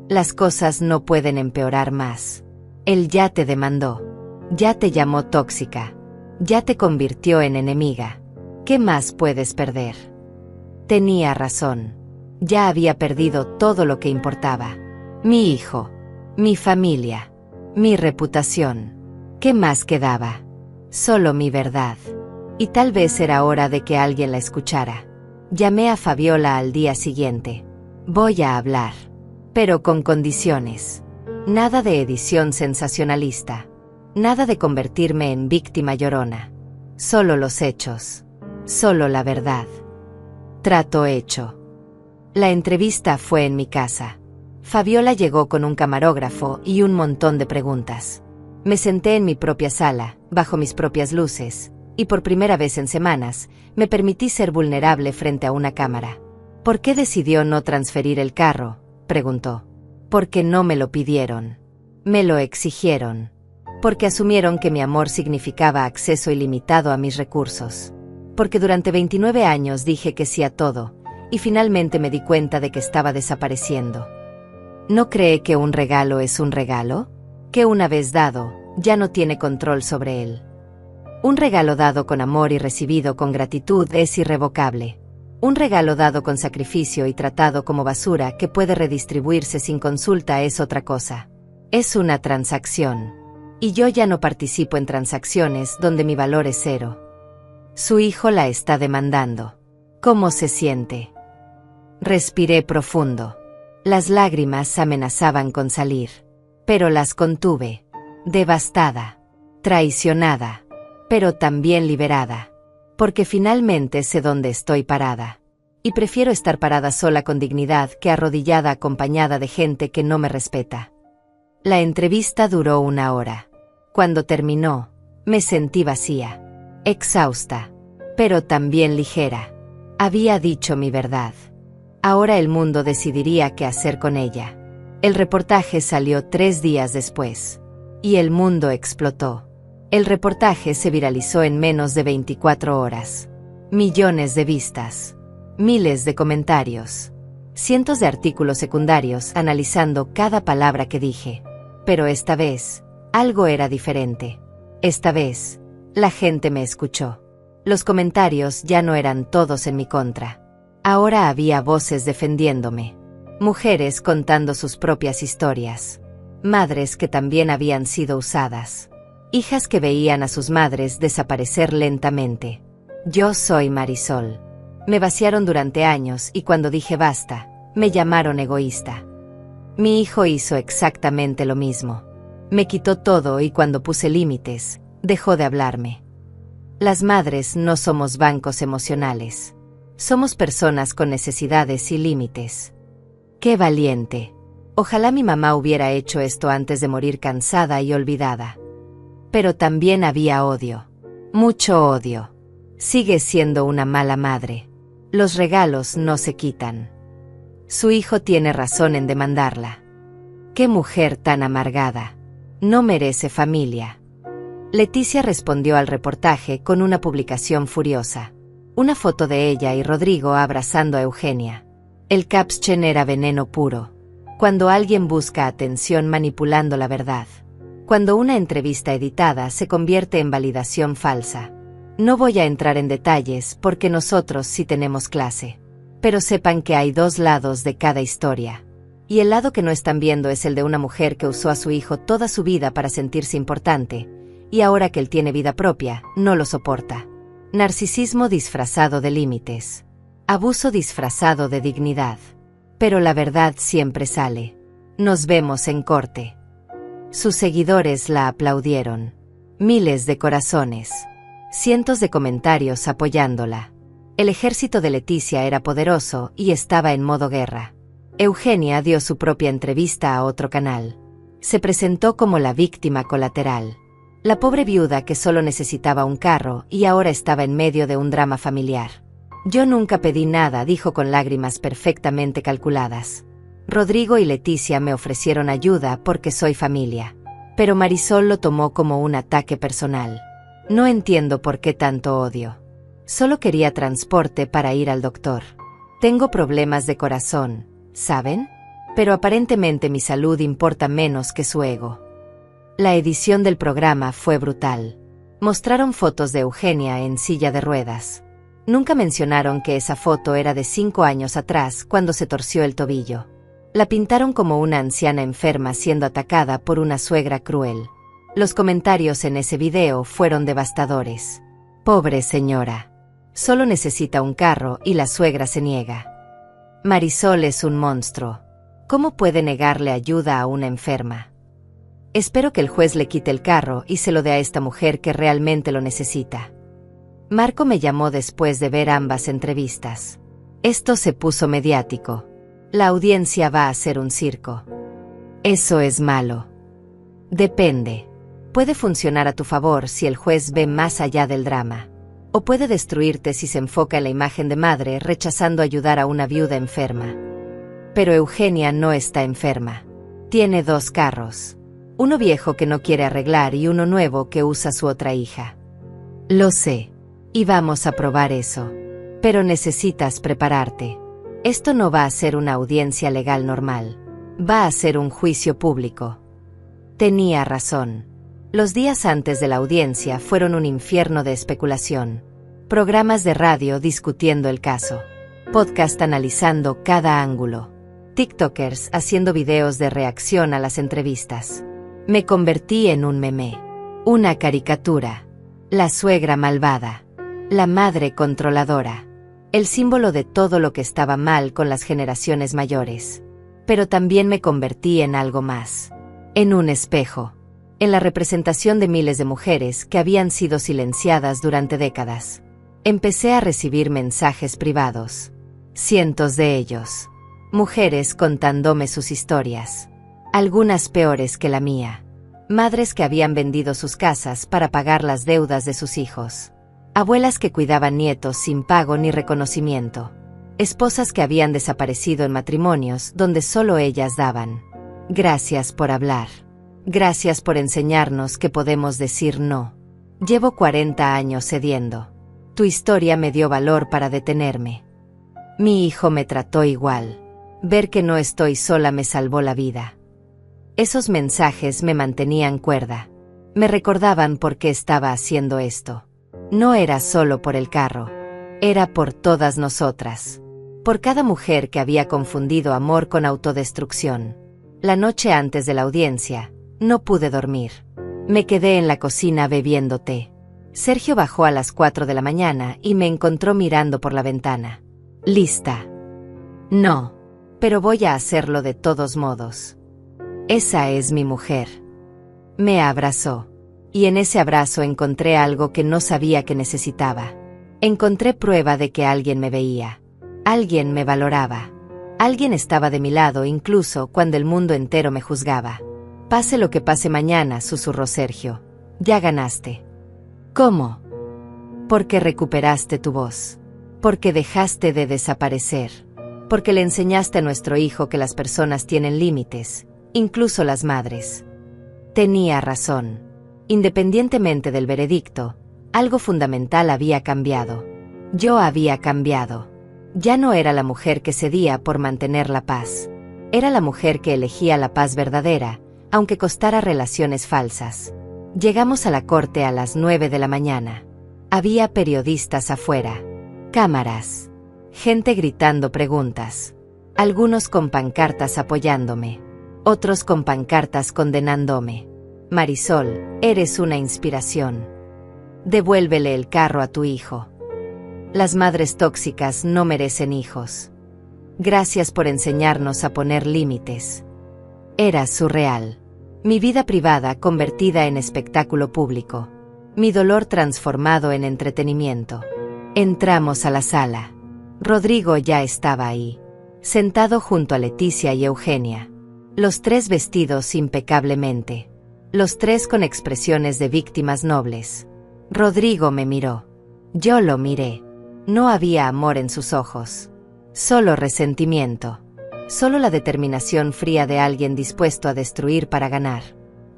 Las cosas no pueden empeorar más. Él ya te demandó. Ya te llamó tóxica. Ya te convirtió en enemiga. ¿Qué más puedes perder? Tenía razón. Ya había perdido todo lo que importaba. Mi hijo. Mi familia. Mi reputación. ¿Qué más quedaba? Solo mi verdad. Y tal vez era hora de que alguien la escuchara. Llamé a Fabiola al día siguiente. Voy a hablar. Pero con condiciones. Nada de edición sensacionalista. Nada de convertirme en víctima llorona. Solo los hechos. Solo la verdad. Trato hecho. La entrevista fue en mi casa. Fabiola llegó con un camarógrafo y un montón de preguntas. Me senté en mi propia sala, bajo mis propias luces, y por primera vez en semanas, me permití ser vulnerable frente a una cámara. ¿Por qué decidió no transferir el carro?, preguntó. Porque no me lo pidieron. Me lo exigieron. Porque asumieron que mi amor significaba acceso ilimitado a mis recursos. Porque durante 29 años dije que sí a todo, y finalmente me di cuenta de que estaba desapareciendo. ¿No cree que un regalo es un regalo? Que una vez dado, ya no tiene control sobre él. Un regalo dado con amor y recibido con gratitud es irrevocable. Un regalo dado con sacrificio y tratado como basura que puede redistribuirse sin consulta es otra cosa. Es una transacción. Y yo ya no participo en transacciones donde mi valor es cero. Su hijo la está demandando. ¿Cómo se siente? Respiré profundo. Las lágrimas amenazaban con salir. Pero las contuve. Devastada. Traicionada. Pero también liberada. Porque finalmente sé dónde estoy parada. Y prefiero estar parada sola con dignidad que arrodillada acompañada de gente que no me respeta. La entrevista duró 1 hora. Cuando terminó, me sentí vacía. Exhausta. Pero también ligera. Había dicho mi verdad. Ahora el mundo decidiría qué hacer con ella. El reportaje salió 3 días después. Y el mundo explotó. El reportaje se viralizó en menos de 24 horas. Millones de vistas. Miles de comentarios. Cientos de artículos secundarios analizando cada palabra que dije. Pero esta vez, algo era diferente. Esta vez, la gente me escuchó. Los comentarios ya no eran todos en mi contra. Ahora había voces defendiéndome. Mujeres contando sus propias historias. Madres que también habían sido usadas. Hijas que veían a sus madres desaparecer lentamente. Yo soy Marisol. Me vaciaron durante años y cuando dije basta, me llamaron egoísta. Mi hijo hizo exactamente lo mismo. Me quitó todo y cuando puse límites, dejó de hablarme. Las madres no somos bancos emocionales. Somos personas con necesidades y límites. ¡Qué valiente! Ojalá mi mamá hubiera hecho esto antes de morir cansada y olvidada. Pero también había odio. Mucho odio. Sigue siendo una mala madre. Los regalos no se quitan. Su hijo tiene razón en demandarla. ¡Qué mujer tan amargada! No merece familia. Leticia respondió al reportaje con una publicación furiosa. Una foto de ella y Rodrigo abrazando a Eugenia. El caption era veneno puro. Cuando alguien busca atención manipulando la verdad. Cuando una entrevista editada se convierte en validación falsa. No voy a entrar en detalles porque nosotros sí tenemos clase. Pero sepan que hay 2 lados de cada historia. Y el lado que no están viendo es el de una mujer que usó a su hijo toda su vida para sentirse importante. Y ahora que él tiene vida propia, no lo soporta. Narcisismo disfrazado de límites. Abuso disfrazado de dignidad. Pero la verdad siempre sale. Nos vemos en corte. Sus seguidores la aplaudieron. Miles de corazones. Cientos de comentarios apoyándola. El ejército de Leticia era poderoso y estaba en modo guerra. Eugenia dio su propia entrevista a otro canal. Se presentó como la víctima colateral. La pobre viuda que solo necesitaba un carro y ahora estaba en medio de un drama familiar. Yo nunca pedí nada, dijo con lágrimas perfectamente calculadas. Rodrigo y Leticia me ofrecieron ayuda porque soy familia. Pero Marisol lo tomó como un ataque personal. No entiendo por qué tanto odio. Solo quería transporte para ir al doctor. Tengo problemas de corazón, ¿saben? Pero aparentemente mi salud importa menos que su ego. La edición del programa fue brutal. Mostraron fotos de Eugenia en silla de ruedas. Nunca mencionaron que esa foto era de 5 años atrás, cuando se torció el tobillo. La pintaron como una anciana enferma siendo atacada por una suegra cruel. Los comentarios en ese video fueron devastadores. Pobre señora. Solo necesita un carro y la suegra se niega. Marisol es un monstruo. ¿Cómo puede negarle ayuda a una enferma? Espero que el juez le quite el carro y se lo dé a esta mujer que realmente lo necesita. Marco me llamó después de ver ambas entrevistas. Esto se puso mediático. La audiencia va a ser un circo. Eso es malo. Depende. Puede funcionar a tu favor si el juez ve más allá del drama. O puede destruirte si se enfoca en la imagen de madre rechazando ayudar a una viuda enferma. Pero Eugenia no está enferma. Tiene 2 carros. Uno viejo que no quiere arreglar y uno nuevo que usa su otra hija. Lo sé. Y vamos a probar eso. Pero necesitas prepararte. Esto no va a ser una audiencia legal normal. Va a ser un juicio público. Tenía razón. Los días antes de la audiencia fueron un infierno de especulación. Programas de radio discutiendo el caso. Podcast analizando cada ángulo. TikTokers haciendo videos de reacción a las entrevistas. Me convertí en un meme. Una caricatura. La suegra malvada. La madre controladora. El símbolo de todo lo que estaba mal con las generaciones mayores. Pero también me convertí en algo más. En un espejo. En la representación de miles de mujeres que habían sido silenciadas durante décadas. Empecé a recibir mensajes privados. Cientos de ellos. Mujeres contándome sus historias. Algunas peores que la mía. Madres que habían vendido sus casas para pagar las deudas de sus hijos. Abuelas que cuidaban nietos sin pago ni reconocimiento. Esposas que habían desaparecido en matrimonios donde solo ellas daban. Gracias por hablar. Gracias por enseñarnos que podemos decir no. Llevo 40 años cediendo. Tu historia me dio valor para detenerme. Mi hijo me trató igual. Ver que no estoy sola me salvó la vida. Esos mensajes me mantenían cuerda. Me recordaban por qué estaba haciendo esto. No era solo por el carro. Era por todas nosotras. Por cada mujer que había confundido amor con autodestrucción. La noche antes de la audiencia, no pude dormir. Me quedé en la cocina bebiendo té. Sergio bajó a las 4 de la mañana y me encontró mirando por la ventana. ¿Lista? No. Pero voy a hacerlo de todos modos. Esa es mi mujer. Me abrazó. Y en ese abrazo encontré algo que no sabía que necesitaba. Encontré prueba de que alguien me veía. Alguien me valoraba. Alguien estaba de mi lado incluso cuando el mundo entero me juzgaba. Pase lo que pase mañana, susurró Sergio. Ya ganaste. ¿Cómo? Porque recuperaste tu voz. Porque dejaste de desaparecer. Porque le enseñaste a nuestro hijo que las personas tienen límites, incluso las madres. Tenía razón. Independientemente del veredicto, algo fundamental había cambiado. Yo había cambiado. Ya no era la mujer que cedía por mantener la paz. Era la mujer que elegía la paz verdadera, aunque costara relaciones falsas. Llegamos a la corte a las 9 de la mañana. Había periodistas afuera. Cámaras. Gente gritando preguntas. Algunos con pancartas apoyándome. Otros con pancartas condenándome. Marisol, eres una inspiración. Devuélvele el carro a tu hijo. Las madres tóxicas no merecen hijos. Gracias por enseñarnos a poner límites. Era surreal. Mi vida privada convertida en espectáculo público. Mi dolor transformado en entretenimiento. Entramos a la sala. Rodrigo ya estaba ahí, sentado junto a Leticia y Eugenia. Los 3 vestidos impecablemente. Los 3 con expresiones de víctimas nobles. Rodrigo me miró. Yo lo miré. No había amor en sus ojos. Solo resentimiento. Solo la determinación fría de alguien dispuesto a destruir para ganar.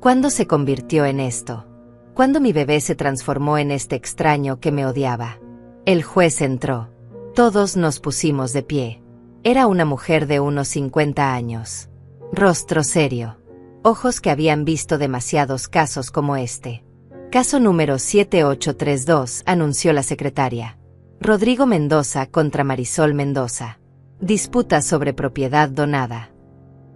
¿Cuándo se convirtió en esto? ¿Cuándo mi bebé se transformó en este extraño que me odiaba? El juez entró. Todos nos pusimos de pie. Era una mujer de unos 50 años. Rostro serio. Ojos que habían visto demasiados casos como este. Caso número 7832, anunció la secretaria. Rodrigo Mendoza contra Marisol Mendoza. Disputa sobre propiedad donada.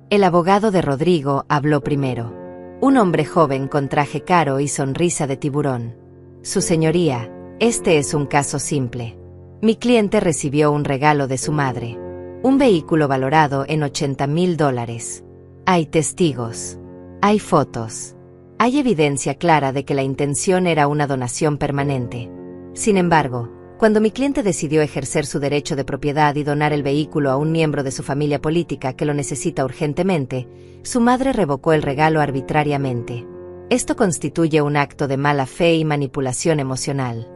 El abogado de Rodrigo habló primero. Un hombre joven con traje caro y sonrisa de tiburón. Su señoría, este es un caso simple. Mi cliente recibió un regalo de su madre. Un vehículo valorado en $80,000. Hay testigos. Hay fotos. Hay evidencia clara de que la intención era una donación permanente. Sin embargo, cuando mi cliente decidió ejercer su derecho de propiedad y donar el vehículo a un miembro de su familia política que lo necesita urgentemente, su madre revocó el regalo arbitrariamente. Esto constituye un acto de mala fe y manipulación emocional.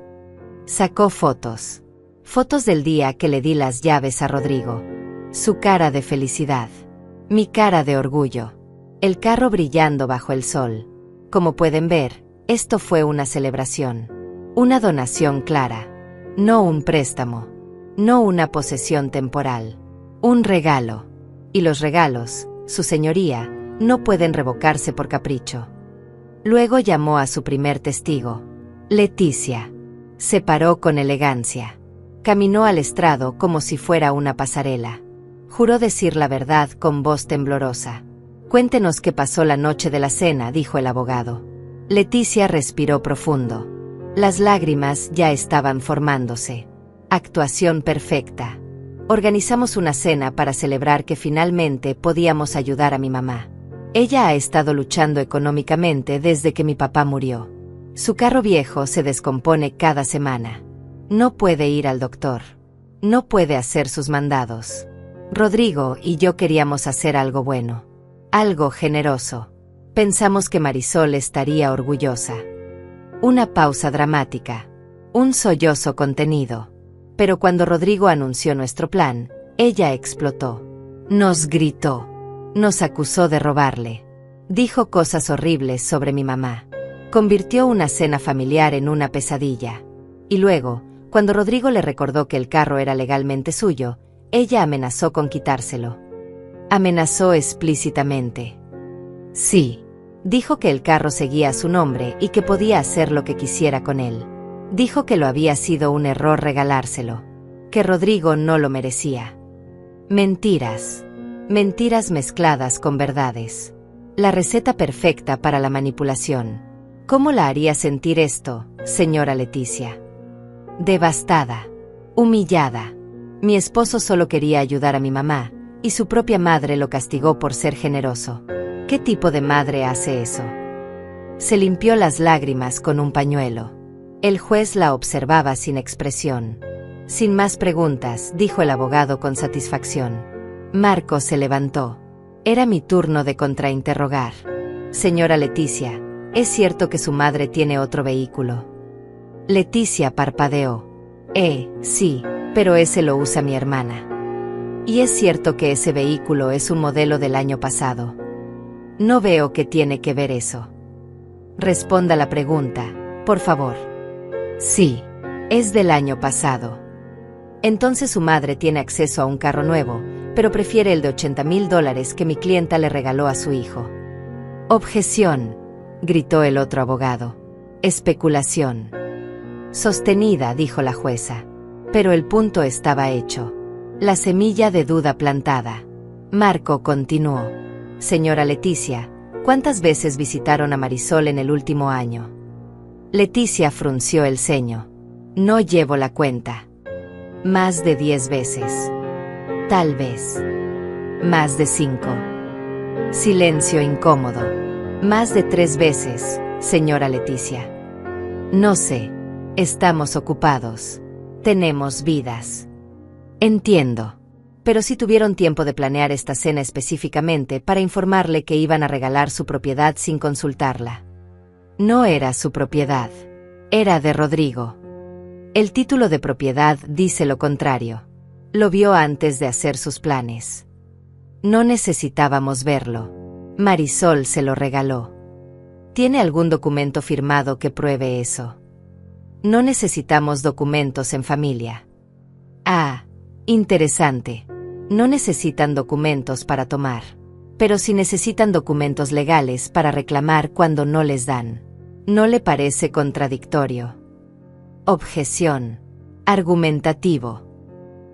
Sacó fotos. Fotos del día que le di las llaves a Rodrigo. Su cara de felicidad. Mi cara de orgullo. El carro brillando bajo el sol. Como pueden ver, esto fue una celebración. Una donación clara. No un préstamo. No una posesión temporal. Un regalo. Y los regalos, su señoría, no pueden revocarse por capricho. Luego llamó a su primer testigo. Leticia. Se paró con elegancia. Caminó al estrado como si fuera una pasarela. Juró decir la verdad con voz temblorosa. Cuéntenos qué pasó la noche de la cena, dijo el abogado. Leticia respiró profundo. Las lágrimas ya estaban formándose. Actuación perfecta. Organizamos una cena para celebrar que finalmente podíamos ayudar a mi mamá. Ella ha estado luchando económicamente desde que mi papá murió. Su carro viejo se descompone cada semana. No puede ir al doctor. No puede hacer sus mandados. Rodrigo y yo queríamos hacer algo bueno. Algo generoso. Pensamos que Marisol estaría orgullosa. Una pausa dramática. Un sollozo contenido. Pero cuando Rodrigo anunció nuestro plan, ella explotó. Nos gritó. Nos acusó de robarle. Dijo cosas horribles sobre mi mamá. Convirtió una cena familiar en una pesadilla. Y luego, cuando Rodrigo le recordó que el carro era legalmente suyo, ella amenazó con quitárselo. Amenazó explícitamente. Sí. Dijo que el carro seguía a su nombre y que podía hacer lo que quisiera con él. Dijo que lo había sido un error regalárselo. Que Rodrigo no lo merecía. Mentiras. Mentiras mezcladas con verdades. La receta perfecta para la manipulación. ¿Cómo la haría sentir esto, señora Leticia? Devastada. Humillada. Mi esposo solo quería ayudar a mi mamá, y su propia madre lo castigó por ser generoso. ¿Qué tipo de madre hace eso? Se limpió las lágrimas con un pañuelo. El juez la observaba sin expresión. Sin más preguntas, dijo el abogado con satisfacción. Marco se levantó. Era mi turno de contrainterrogar. Señora Leticia, ¿es cierto que su madre tiene otro vehículo? Leticia parpadeó. Sí, pero ese lo usa mi hermana. ¿Y es cierto que ese vehículo es un modelo del año pasado? No veo qué tiene que ver eso. Responda la pregunta, por favor. Sí, es del año pasado. Entonces su madre tiene acceso a un carro nuevo, pero prefiere el de $80,000 que mi clienta le regaló a su hijo. Objeción, gritó el otro abogado. Especulación. Sostenida, dijo la jueza. Pero el punto estaba hecho. La semilla de duda plantada. Marco continuó. Señora Leticia, ¿cuántas veces visitaron a Marisol en el último año? Leticia frunció el ceño. No llevo la cuenta. Más de 10 veces. Tal vez. Más de 5. Silencio incómodo. Más de 3 veces, señora Leticia. No sé. Estamos ocupados. Tenemos vidas. Entiendo. Pero sí tuvieron tiempo de planear esta cena específicamente para informarle que iban a regalar su propiedad sin consultarla. No era su propiedad. Era de Rodrigo. El título de propiedad dice lo contrario. Lo vio antes de hacer sus planes. No necesitábamos verlo. Marisol se lo regaló. ¿Tiene algún documento firmado que pruebe eso? No necesitamos documentos en familia. Ah, interesante. No necesitan documentos para tomar. Pero sí necesitan documentos legales para reclamar cuando no les dan. ¿No le parece contradictorio? Objeción. Argumentativo.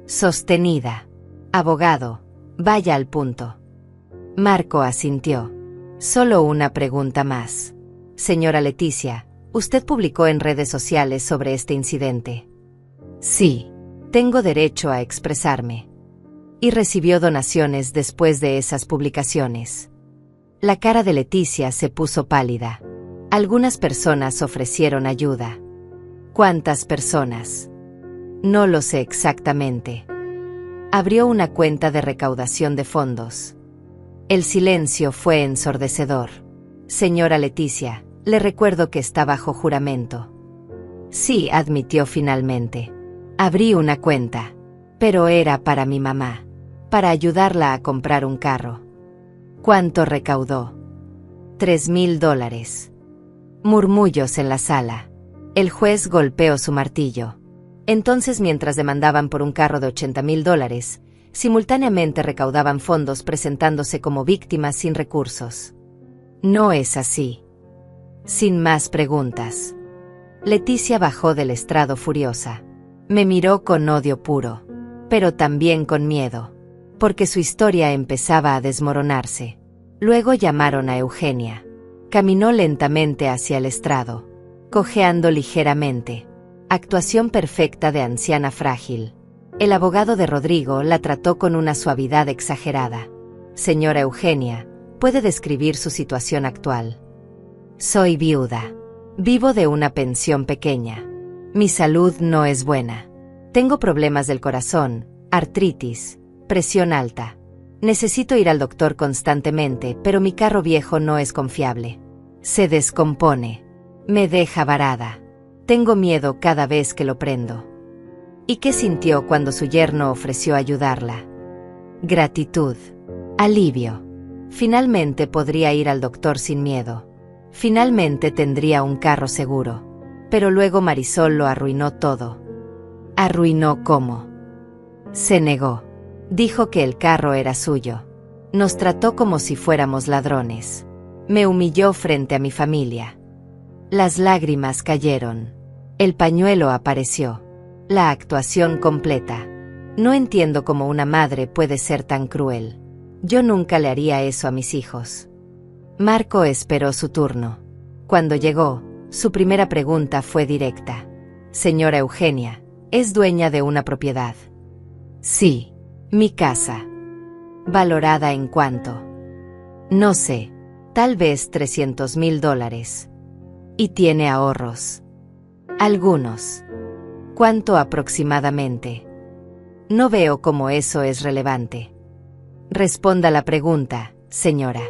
Sostenida. Abogado, vaya al punto. Marco asintió. Solo una pregunta más. Señora Leticia, ¿usted publicó en redes sociales sobre este incidente? Sí. Tengo derecho a expresarme. Y recibió donaciones después de esas publicaciones. La cara de Leticia se puso pálida. Algunas personas ofrecieron ayuda. ¿Cuántas personas? No lo sé exactamente. Abrió una cuenta de recaudación de fondos. El silencio fue ensordecedor. Señora Leticia, le recuerdo que está bajo juramento. Sí, admitió finalmente. Abrí una cuenta. Pero era para mi mamá. Para ayudarla a comprar un carro. ¿Cuánto recaudó? $3,000. Murmullos en la sala. El juez golpeó su martillo. Entonces, mientras demandaban por un carro de $80,000, simultáneamente recaudaban fondos presentándose como víctimas sin recursos. No es así. Sin más preguntas. Leticia bajó del estrado furiosa. Me miró con odio puro, pero también con miedo, porque su historia empezaba a desmoronarse. Luego llamaron a Eugenia. Caminó lentamente hacia el estrado, cojeando ligeramente. Actuación perfecta de anciana frágil. El abogado de Rodrigo la trató con una suavidad exagerada. Señora Eugenia, ¿puede describir su situación actual? Soy viuda. Vivo de una pensión pequeña. Mi salud no es buena. Tengo problemas del corazón, artritis, presión alta. Necesito ir al doctor constantemente, pero mi carro viejo no es confiable. Se descompone. Me deja varada. Tengo miedo cada vez que lo prendo. ¿Y qué sintió cuando su yerno ofreció ayudarla? Gratitud. Alivio. Finalmente podría ir al doctor sin miedo. Finalmente tendría un carro seguro. Pero luego Marisol lo arruinó todo. ¿Arruinó cómo? Se negó. Dijo que el carro era suyo. Nos trató como si fuéramos ladrones. Me humilló frente a mi familia. Las lágrimas cayeron. El pañuelo apareció. La actuación completa. No entiendo cómo una madre puede ser tan cruel. Yo nunca le haría eso a mis hijos. Marco esperó su turno. Cuando llegó, su primera pregunta fue directa. Señora Eugenia, ¿es dueña de una propiedad? Sí. Mi casa. ¿Valorada en cuánto? No sé. Tal vez $300,000. ¿Y tiene ahorros? Algunos. ¿Cuánto aproximadamente? No veo cómo eso es relevante. Responda la pregunta, señora.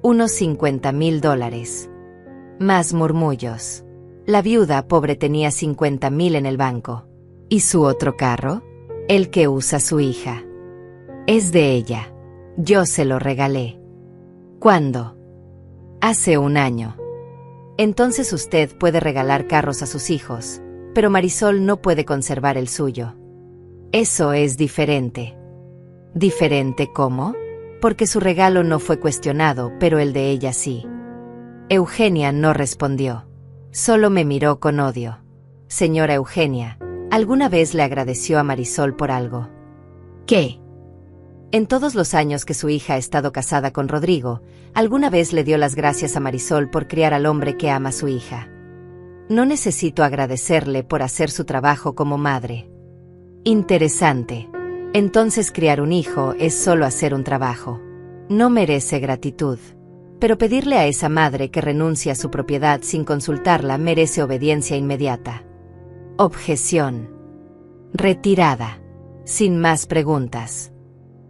Unos $50,000. Más murmullos. La viuda pobre tenía $50,000 en el banco. ¿Y su otro carro? El que usa su hija. Es de ella. Yo se lo regalé. ¿Cuándo? Hace un año. Entonces usted puede regalar carros a sus hijos, pero Marisol no puede conservar el suyo. Eso es diferente. ¿Diferente cómo? Porque su regalo no fue cuestionado, pero el de ella sí. Eugenia no respondió. Solo me miró con odio. Señora Eugenia, ¿alguna vez le agradeció a Marisol por algo? ¿Qué? En todos los años que su hija ha estado casada con Rodrigo, ¿alguna vez le dio las gracias a Marisol por criar al hombre que ama a su hija? No necesito agradecerle por hacer su trabajo como madre. Interesante. Entonces criar un hijo es solo hacer un trabajo. No merece gratitud. Pero pedirle a esa madre que renuncie a su propiedad sin consultarla merece obediencia inmediata. Objeción. Retirada. Sin más preguntas.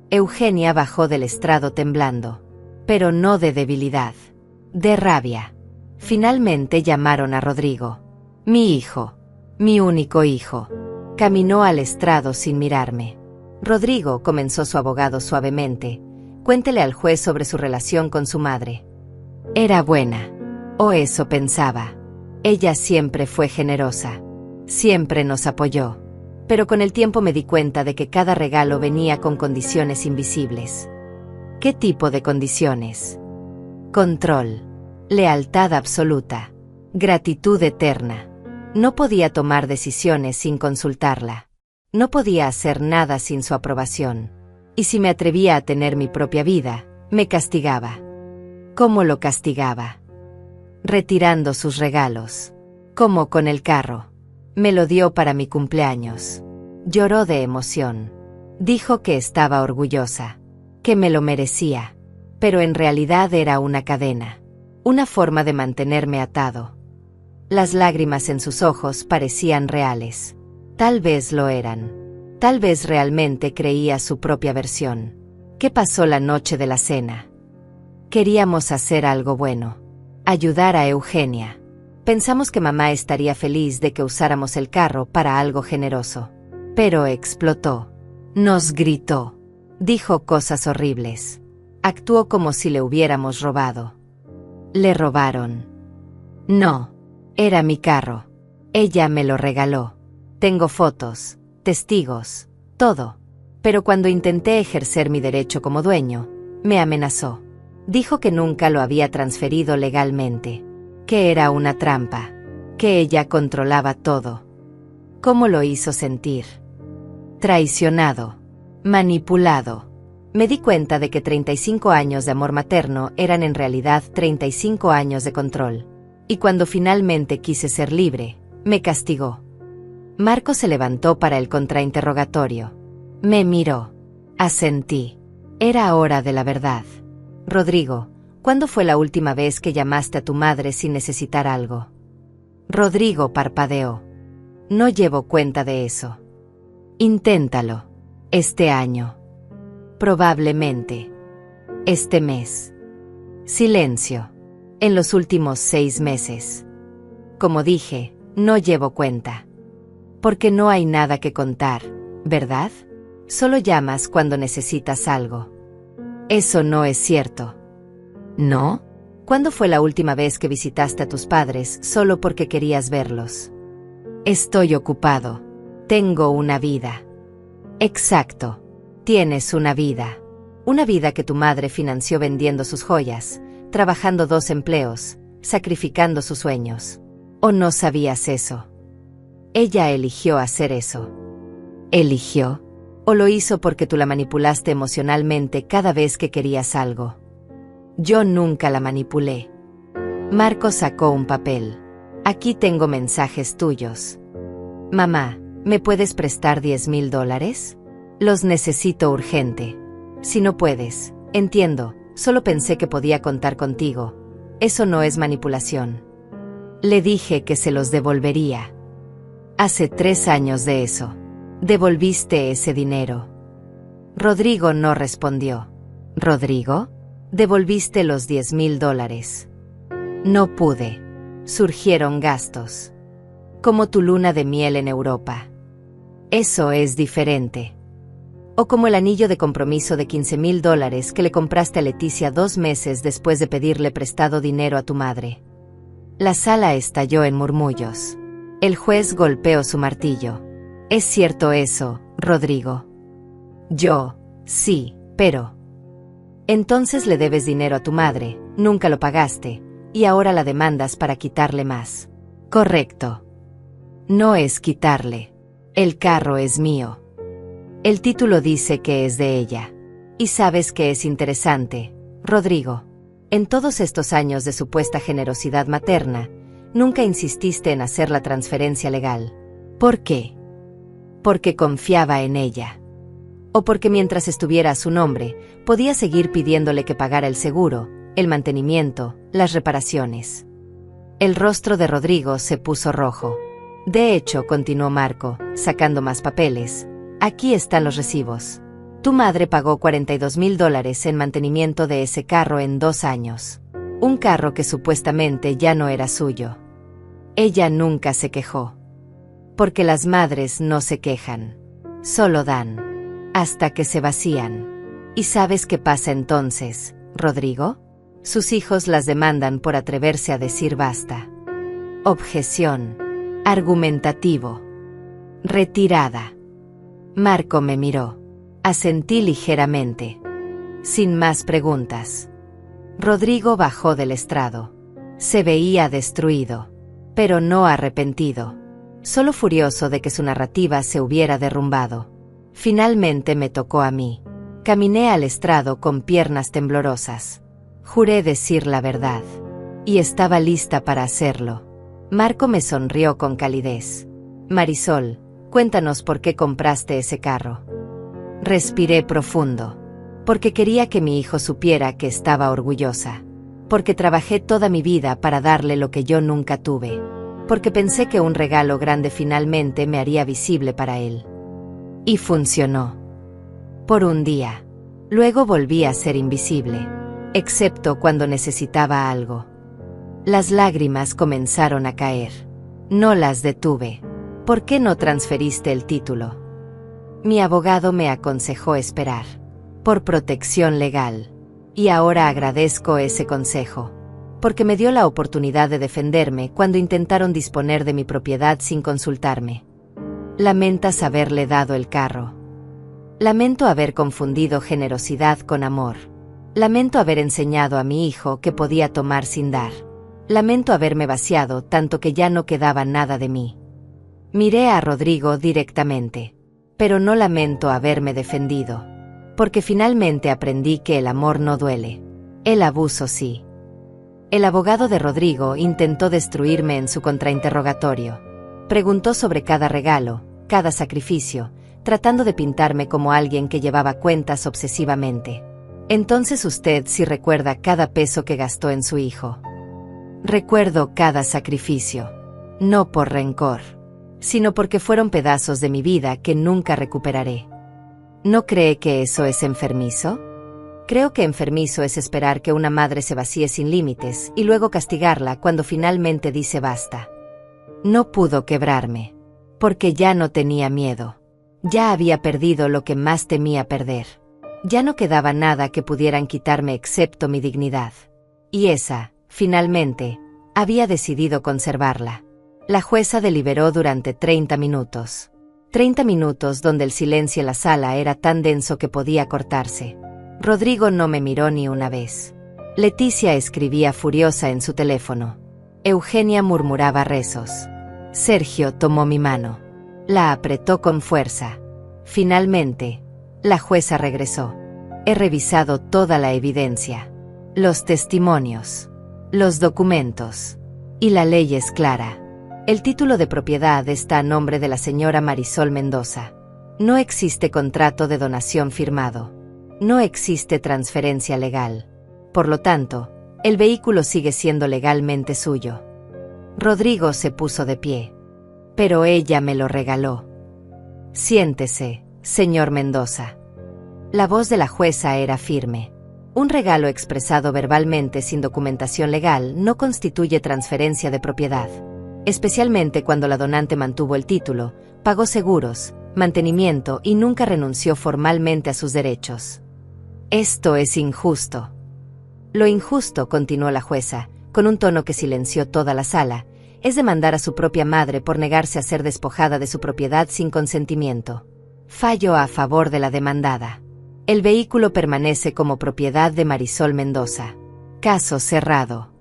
Eugenia bajó del estrado temblando. Pero no de debilidad. De rabia. Finalmente llamaron a Rodrigo. Mi hijo. Mi único hijo. Caminó al estrado sin mirarme. Rodrigo, comenzó su abogado suavemente, Cuéntele al juez sobre su relación con su madre. Era buena. O eso pensaba. Ella siempre fue generosa. Siempre nos apoyó. Pero con el tiempo me di cuenta de que cada regalo venía con condiciones invisibles. ¿Qué tipo de condiciones? Control. Lealtad absoluta. Gratitud eterna. No podía tomar decisiones sin consultarla. No podía hacer nada sin su aprobación. Y si me atrevía a tener mi propia vida, me castigaba. ¿Cómo lo castigaba? Retirando sus regalos. Como con el carro. Me lo dio para mi cumpleaños. Lloró de emoción. Dijo que estaba orgullosa. Que me lo merecía. Pero en realidad era una cadena. Una forma de mantenerme atado. Las lágrimas en sus ojos parecían reales. Tal vez lo eran. Tal vez realmente creía su propia versión. ¿Qué pasó la noche de la cena? Queríamos hacer algo bueno. Ayudar a Eugenia. Pensamos que mamá estaría feliz de que usáramos el carro para algo generoso. Pero explotó. Nos gritó. Dijo cosas horribles. Actuó como si le hubiéramos robado. Le robaron. No. Era mi carro. Ella me lo regaló. Tengo fotos, testigos, todo. Pero cuando intenté ejercer mi derecho como dueño, me amenazó. Dijo que nunca lo había transferido legalmente. Que era una trampa. Que ella controlaba todo. ¿Cómo lo hizo sentir? Traicionado. Manipulado. Me di cuenta de que 35 años de amor materno eran en realidad 35 años de control. Y cuando finalmente quise ser libre, me castigó. Marco se levantó para el contrainterrogatorio. Me miró. Asentí. Era hora de la verdad. Rodrigo, ¿cuándo fue la última vez que llamaste a tu madre sin necesitar algo? Rodrigo parpadeó. No llevo cuenta de eso. Inténtalo. Este año. Probablemente. Este mes. Silencio. En los últimos 6 meses. Como dije, no llevo cuenta. Porque no hay nada que contar, ¿verdad? Solo llamas cuando necesitas algo. Eso no es cierto. ¿No? ¿Cuándo fue la última vez que visitaste a tus padres solo porque querías verlos? Estoy ocupado. Tengo una vida. Exacto. Tienes una vida. Una vida que tu madre financió vendiendo sus joyas, trabajando 2 empleos, sacrificando sus sueños. ¿O no sabías eso? Ella eligió hacer eso. ¿Eligió? ¿O lo hizo porque tú la manipulaste emocionalmente cada vez que querías algo? Yo nunca la manipulé. Marco sacó un papel. Aquí tengo mensajes tuyos. Mamá, ¿me puedes prestar $10,000? Los necesito urgente. Si no puedes, entiendo, solo pensé que podía contar contigo. Eso no es manipulación. Le dije que se los devolvería. Hace 3 años de eso. ¿Devolviste ese dinero? Rodrigo no respondió. ¿Rodrigo? Devolviste los $10,000. No pude. Surgieron gastos. Como tu luna de miel en Europa. Eso es diferente. O como el anillo de compromiso de $15,000 que le compraste a Leticia 2 meses después de pedirle prestado dinero a tu madre. La sala estalló en murmullos. El juez golpeó su martillo. ¿Es cierto eso, Rodrigo? Yo, sí, pero... Entonces le debes dinero a tu madre, nunca lo pagaste, y ahora la demandas para quitarle más. Correcto. No es quitarle. El carro es mío. El título dice que es de ella. Y sabes que es interesante, Rodrigo. En todos estos años de supuesta generosidad materna, nunca insististe en hacer la transferencia legal. ¿Por qué? Porque confiaba en ella. O porque mientras estuviera a su nombre, podía seguir pidiéndole que pagara el seguro, el mantenimiento, las reparaciones. El rostro de Rodrigo se puso rojo. De hecho, continuó Marco, sacando más papeles, aquí están los recibos. Tu madre pagó $42,000 en mantenimiento de ese carro en 2 años. Un carro que supuestamente ya no era suyo. Ella nunca se quejó. Porque las madres no se quejan. Solo dan. Hasta que se vacían. ¿Y sabes qué pasa entonces, Rodrigo? Sus hijos las demandan por atreverse a decir basta. Objeción. Argumentativo. Retirada. Marco me miró. Asentí ligeramente. Sin más preguntas. Rodrigo bajó del estrado. Se veía destruido, pero no arrepentido, solo furioso de que su narrativa se hubiera derrumbado. Finalmente me tocó a mí. Caminé al estrado con piernas temblorosas. Juré decir la verdad. Y estaba lista para hacerlo. Marco me sonrió con calidez. Marisol, cuéntanos por qué compraste ese carro. Respiré profundo. Porque quería que mi hijo supiera que estaba orgullosa. Porque trabajé toda mi vida para darle lo que yo nunca tuve. Porque pensé que un regalo grande finalmente me haría visible para él. Y funcionó. Por un día. Luego volví a ser invisible. Excepto cuando necesitaba algo. Las lágrimas comenzaron a caer. No las detuve. ¿Por qué no transferiste el título? Mi abogado me aconsejó esperar. Por protección legal. Y ahora agradezco ese consejo. Porque me dio la oportunidad de defenderme cuando intentaron disponer de mi propiedad sin consultarme. Lamentas haberle dado el carro. Lamento haber confundido generosidad con amor. Lamento haber enseñado a mi hijo que podía tomar sin dar. Lamento haberme vaciado tanto que ya no quedaba nada de mí. Miré a Rodrigo directamente. Pero no lamento haberme defendido. Porque finalmente aprendí que el amor no duele. El abuso sí. El abogado de Rodrigo intentó destruirme en su contrainterrogatorio. Preguntó sobre cada regalo, cada sacrificio, tratando de pintarme como alguien que llevaba cuentas obsesivamente. Entonces usted sí recuerda cada peso que gastó en su hijo. Recuerdo cada sacrificio. No por rencor, sino porque fueron pedazos de mi vida que nunca recuperaré. ¿No cree que eso es enfermizo? Creo que enfermizo es esperar que una madre se vacíe sin límites y luego castigarla cuando finalmente dice basta. No pudo quebrarme, porque ya no tenía miedo. Ya había perdido lo que más temía perder. Ya no quedaba nada que pudieran quitarme excepto mi dignidad. Y esa, finalmente, había decidido conservarla. La jueza deliberó durante 30 minutos. 30 minutos donde el silencio en la sala era tan denso que podía cortarse. Rodrigo no me miró ni una vez. Leticia escribía furiosa en su teléfono. Eugenia murmuraba rezos. Sergio tomó mi mano. La apretó con fuerza. Finalmente, la jueza regresó. He revisado toda la evidencia. Los testimonios. Los documentos. Y la ley es clara. El título de propiedad está a nombre de la señora Marisol Mendoza. No existe contrato de donación firmado. No existe transferencia legal. Por lo tanto, el vehículo sigue siendo legalmente suyo. Rodrigo se puso de pie. Pero ella me lo regaló. Siéntese, señor Mendoza. La voz de la jueza era firme. Un regalo expresado verbalmente sin documentación legal no constituye transferencia de propiedad. Especialmente cuando la donante mantuvo el título, pagó seguros, mantenimiento y nunca renunció formalmente a sus derechos. Esto es injusto. Lo injusto, continuó la jueza, con un tono que silenció toda la sala, es demandar a su propia madre por negarse a ser despojada de su propiedad sin consentimiento. Fallo a favor de la demandada. El vehículo permanece como propiedad de Marisol Mendoza. Caso cerrado.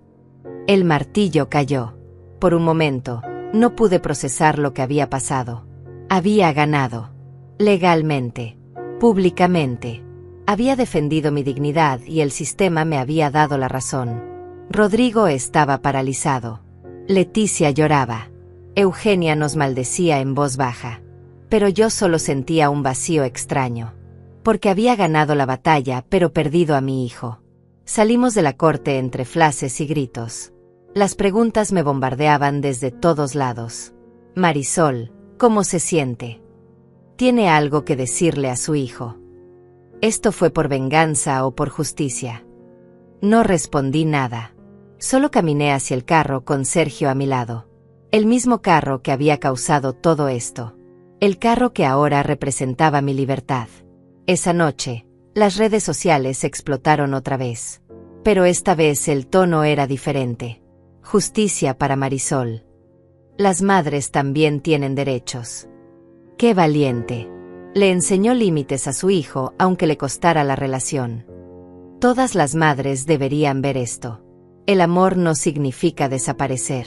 El martillo cayó. Por un momento, no pude procesar lo que había pasado. Había ganado. Legalmente. Públicamente. Había defendido mi dignidad y el sistema me había dado la razón. Rodrigo estaba paralizado. Leticia lloraba. Eugenia nos maldecía en voz baja. Pero yo solo sentía un vacío extraño. Porque había ganado la batalla pero perdido a mi hijo. Salimos de la corte entre flashes y gritos. Las preguntas me bombardeaban desde todos lados. Marisol, ¿cómo se siente? ¿Tiene algo que decirle a su hijo? ¿Esto fue por venganza o por justicia? No respondí nada. Solo caminé hacia el carro con Sergio a mi lado. El mismo carro que había causado todo esto. El carro que ahora representaba mi libertad. Esa noche, Las redes sociales explotaron otra vez. Pero esta vez el tono era diferente. Justicia para Marisol. Las madres también tienen derechos. ¡Qué valiente! Le enseñó límites a su hijo, aunque le costara la relación. Todas las madres deberían ver esto. El amor no significa desaparecer.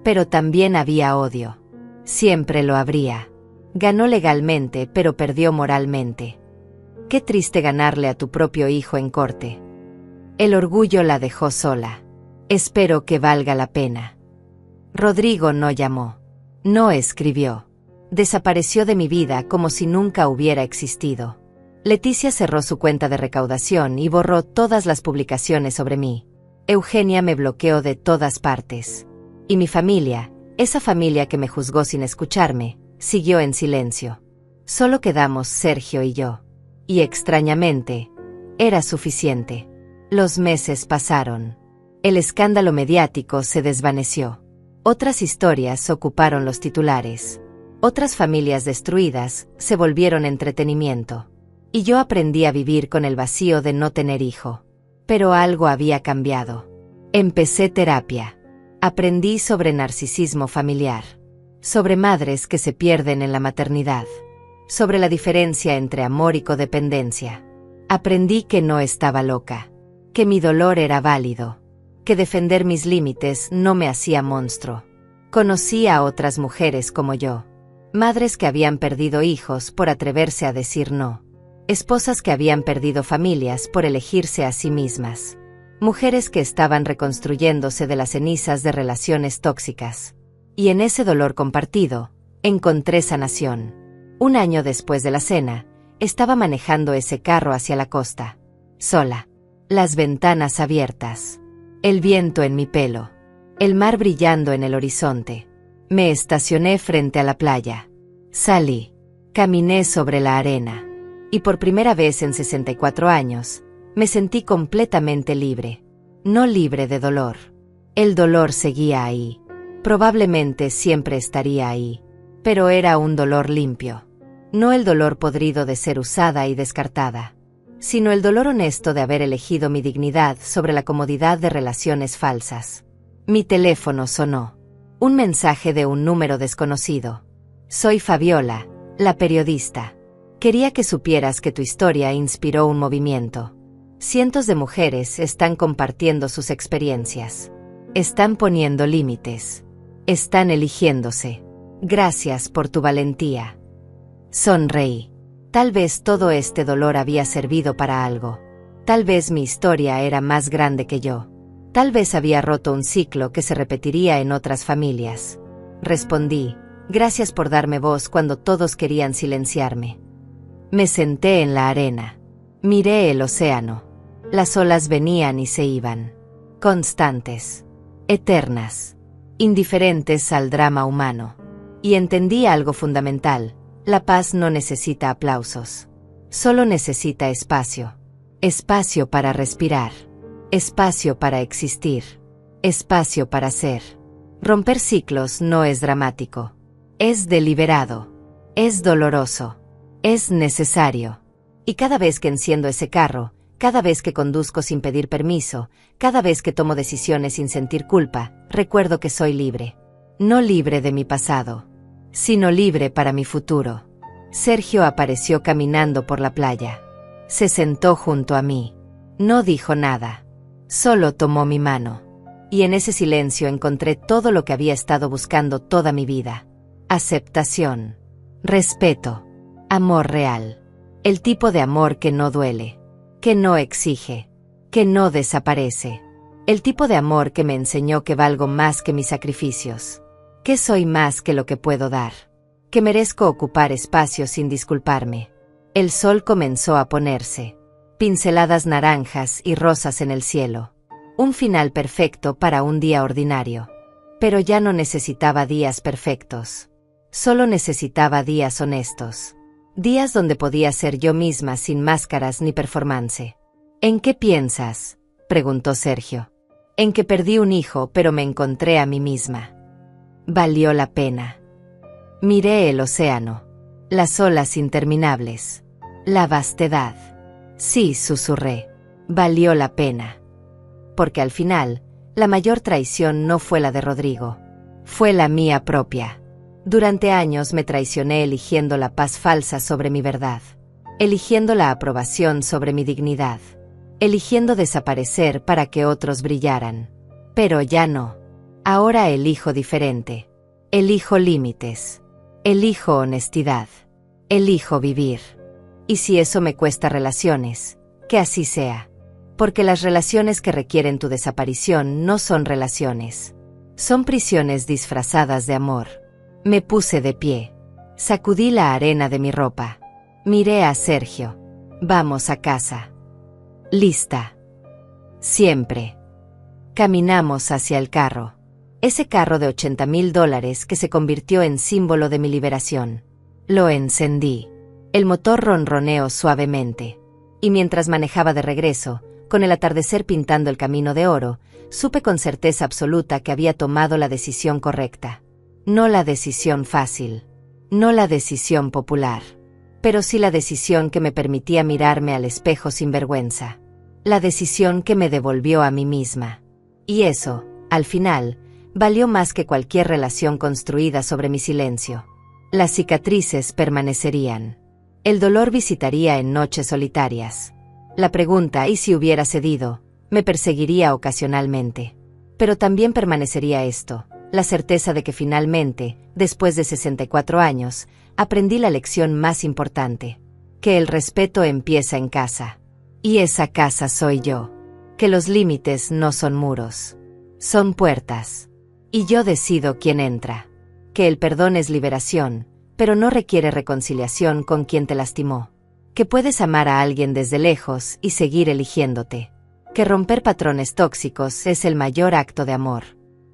Pero también había odio. Siempre lo habría. Ganó legalmente, pero perdió moralmente. Qué triste ganarle a tu propio hijo en corte. El orgullo la dejó sola. Espero que valga la pena. Rodrigo no llamó. No escribió. Desapareció de mi vida como si nunca hubiera existido. Leticia cerró su cuenta de recaudación y borró todas las publicaciones sobre mí. Eugenia me bloqueó de todas partes. Y mi familia, esa familia que me juzgó sin escucharme, siguió en silencio. Solo quedamos Sergio y yo. Y extrañamente, era suficiente. Los meses pasaron. El escándalo mediático se desvaneció. Otras historias ocuparon los titulares. Otras familias destruidas se volvieron entretenimiento. Y yo aprendí a vivir con el vacío de no tener hijo. Pero algo había cambiado. Empecé terapia. Aprendí sobre narcisismo familiar. Sobre madres que se pierden en la maternidad. Sobre la diferencia entre amor y codependencia. Aprendí que no estaba loca. Que mi dolor era válido. Que defender mis límites no me hacía monstruo. Conocí a otras mujeres como yo. Madres que habían perdido hijos por atreverse a decir no. Esposas que habían perdido familias por elegirse a sí mismas. Mujeres que estaban reconstruyéndose de las cenizas de relaciones tóxicas. Y en ese dolor compartido, encontré sanación. Un año después de la cena, estaba manejando ese carro hacia la costa. Sola. Las ventanas abiertas. El viento en mi pelo. El mar brillando en el horizonte. Me estacioné frente a la playa. Salí. Caminé sobre la arena. Y por primera vez en 64 años, me sentí completamente libre. No libre de dolor. El dolor seguía ahí. Probablemente siempre estaría ahí. Pero era un dolor limpio. No el dolor podrido de ser usada y descartada, sino el dolor honesto de haber elegido mi dignidad sobre la comodidad de relaciones falsas. Mi teléfono sonó. Un mensaje de un número desconocido. Soy Fabiola, la periodista. Quería que supieras que tu historia inspiró un movimiento. Cientos de mujeres están compartiendo sus experiencias. Están poniendo límites. Están eligiéndose. Gracias por tu valentía. Sonreí. Tal vez todo este dolor había servido para algo. Tal vez mi historia era más grande que yo. Tal vez había roto un ciclo que se repetiría en otras familias. Respondí, gracias por darme voz cuando todos querían silenciarme. Me senté en la arena. Miré el océano. Las olas venían y se iban. Constantes. Eternas. Indiferentes al drama humano. Y entendí algo fundamental. La paz no necesita aplausos. Solo necesita espacio. Espacio para respirar. Espacio para existir. Espacio para ser. Romper ciclos no es dramático. Es deliberado. Es doloroso. Es necesario. Y cada vez que enciendo ese carro, cada vez que conduzco sin pedir permiso, cada vez que tomo decisiones sin sentir culpa, recuerdo que soy libre. No libre de mi pasado, sino libre para mi futuro. Sergio apareció caminando por la playa. Se sentó junto a mí. No dijo nada. Solo tomó mi mano. Y en ese silencio encontré todo lo que había estado buscando toda mi vida. Aceptación. Respeto. Amor real. El tipo de amor que no duele. Que no exige. Que no desaparece. El tipo de amor que me enseñó que valgo más que mis sacrificios. Que soy más que lo que puedo dar. Que merezco ocupar espacio sin disculparme. El sol comenzó a ponerse. Pinceladas naranjas y rosas en el cielo. Un final perfecto para un día ordinario. Pero ya no necesitaba días perfectos. Solo necesitaba días honestos. Días donde podía ser yo misma sin máscaras ni performance. ¿En qué piensas?, preguntó Sergio. En que perdí un hijo, pero me encontré a mí misma. Valió la pena. Miré el océano. Las olas interminables. La vastedad. Sí, susurré. Valió la pena. Porque al final, la mayor traición no fue la de Rodrigo. Fue la mía propia. Durante años me traicioné eligiendo la paz falsa sobre mi verdad. Eligiendo la aprobación sobre mi dignidad. Eligiendo desaparecer para que otros brillaran. Pero ya no. Ahora elijo diferente. Elijo límites. Elijo honestidad. Elijo vivir. Y si eso me cuesta relaciones, que así sea. Porque las relaciones que requieren tu desaparición no son relaciones. Son prisiones disfrazadas de amor. Me puse de pie. Sacudí la arena de mi ropa. Miré a Sergio. Vamos a casa. Lista. Siempre. Caminamos hacia el carro. Ese carro de $80,000 que se convirtió en símbolo de mi liberación. Lo encendí. El motor ronroneó suavemente. Y mientras manejaba de regreso, con el atardecer pintando el camino de oro, supe con certeza absoluta que había tomado la decisión correcta. No la decisión fácil. No la decisión popular. Pero sí la decisión que me permitía mirarme al espejo sin vergüenza. La decisión que me devolvió a mí misma. Y eso, al final, valió más que cualquier relación construida sobre mi silencio. Las cicatrices permanecerían. El dolor visitaría en noches solitarias. La pregunta ¿y si hubiera cedido? Me perseguiría ocasionalmente. Pero también permanecería esto, la certeza de que finalmente, después de 64 años, aprendí la lección más importante. Que el respeto empieza en casa. Y esa casa soy yo. Que los límites no son muros. Son puertas. Y yo decido quién entra. Que el perdón es liberación, pero no requiere reconciliación con quien te lastimó. Que puedes amar a alguien desde lejos y seguir eligiéndote. Que romper patrones tóxicos es el mayor acto de amor.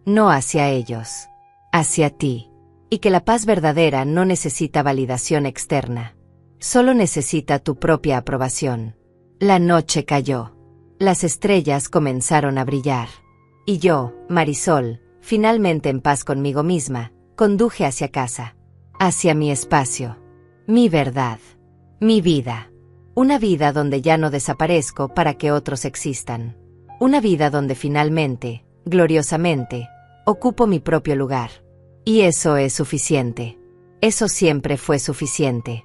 No hacia ellos. Hacia ti. Y que la paz verdadera no necesita validación externa. Solo necesita tu propia aprobación. La noche cayó. Las estrellas comenzaron a brillar. Y yo, Marisol, finalmente en paz conmigo misma, conduje hacia casa. Hacia mi espacio. Mi verdad. Mi vida. Una vida donde ya no desaparezco para que otros existan. Una vida donde finalmente, gloriosamente, ocupo mi propio lugar. Y eso es suficiente. Eso siempre fue suficiente.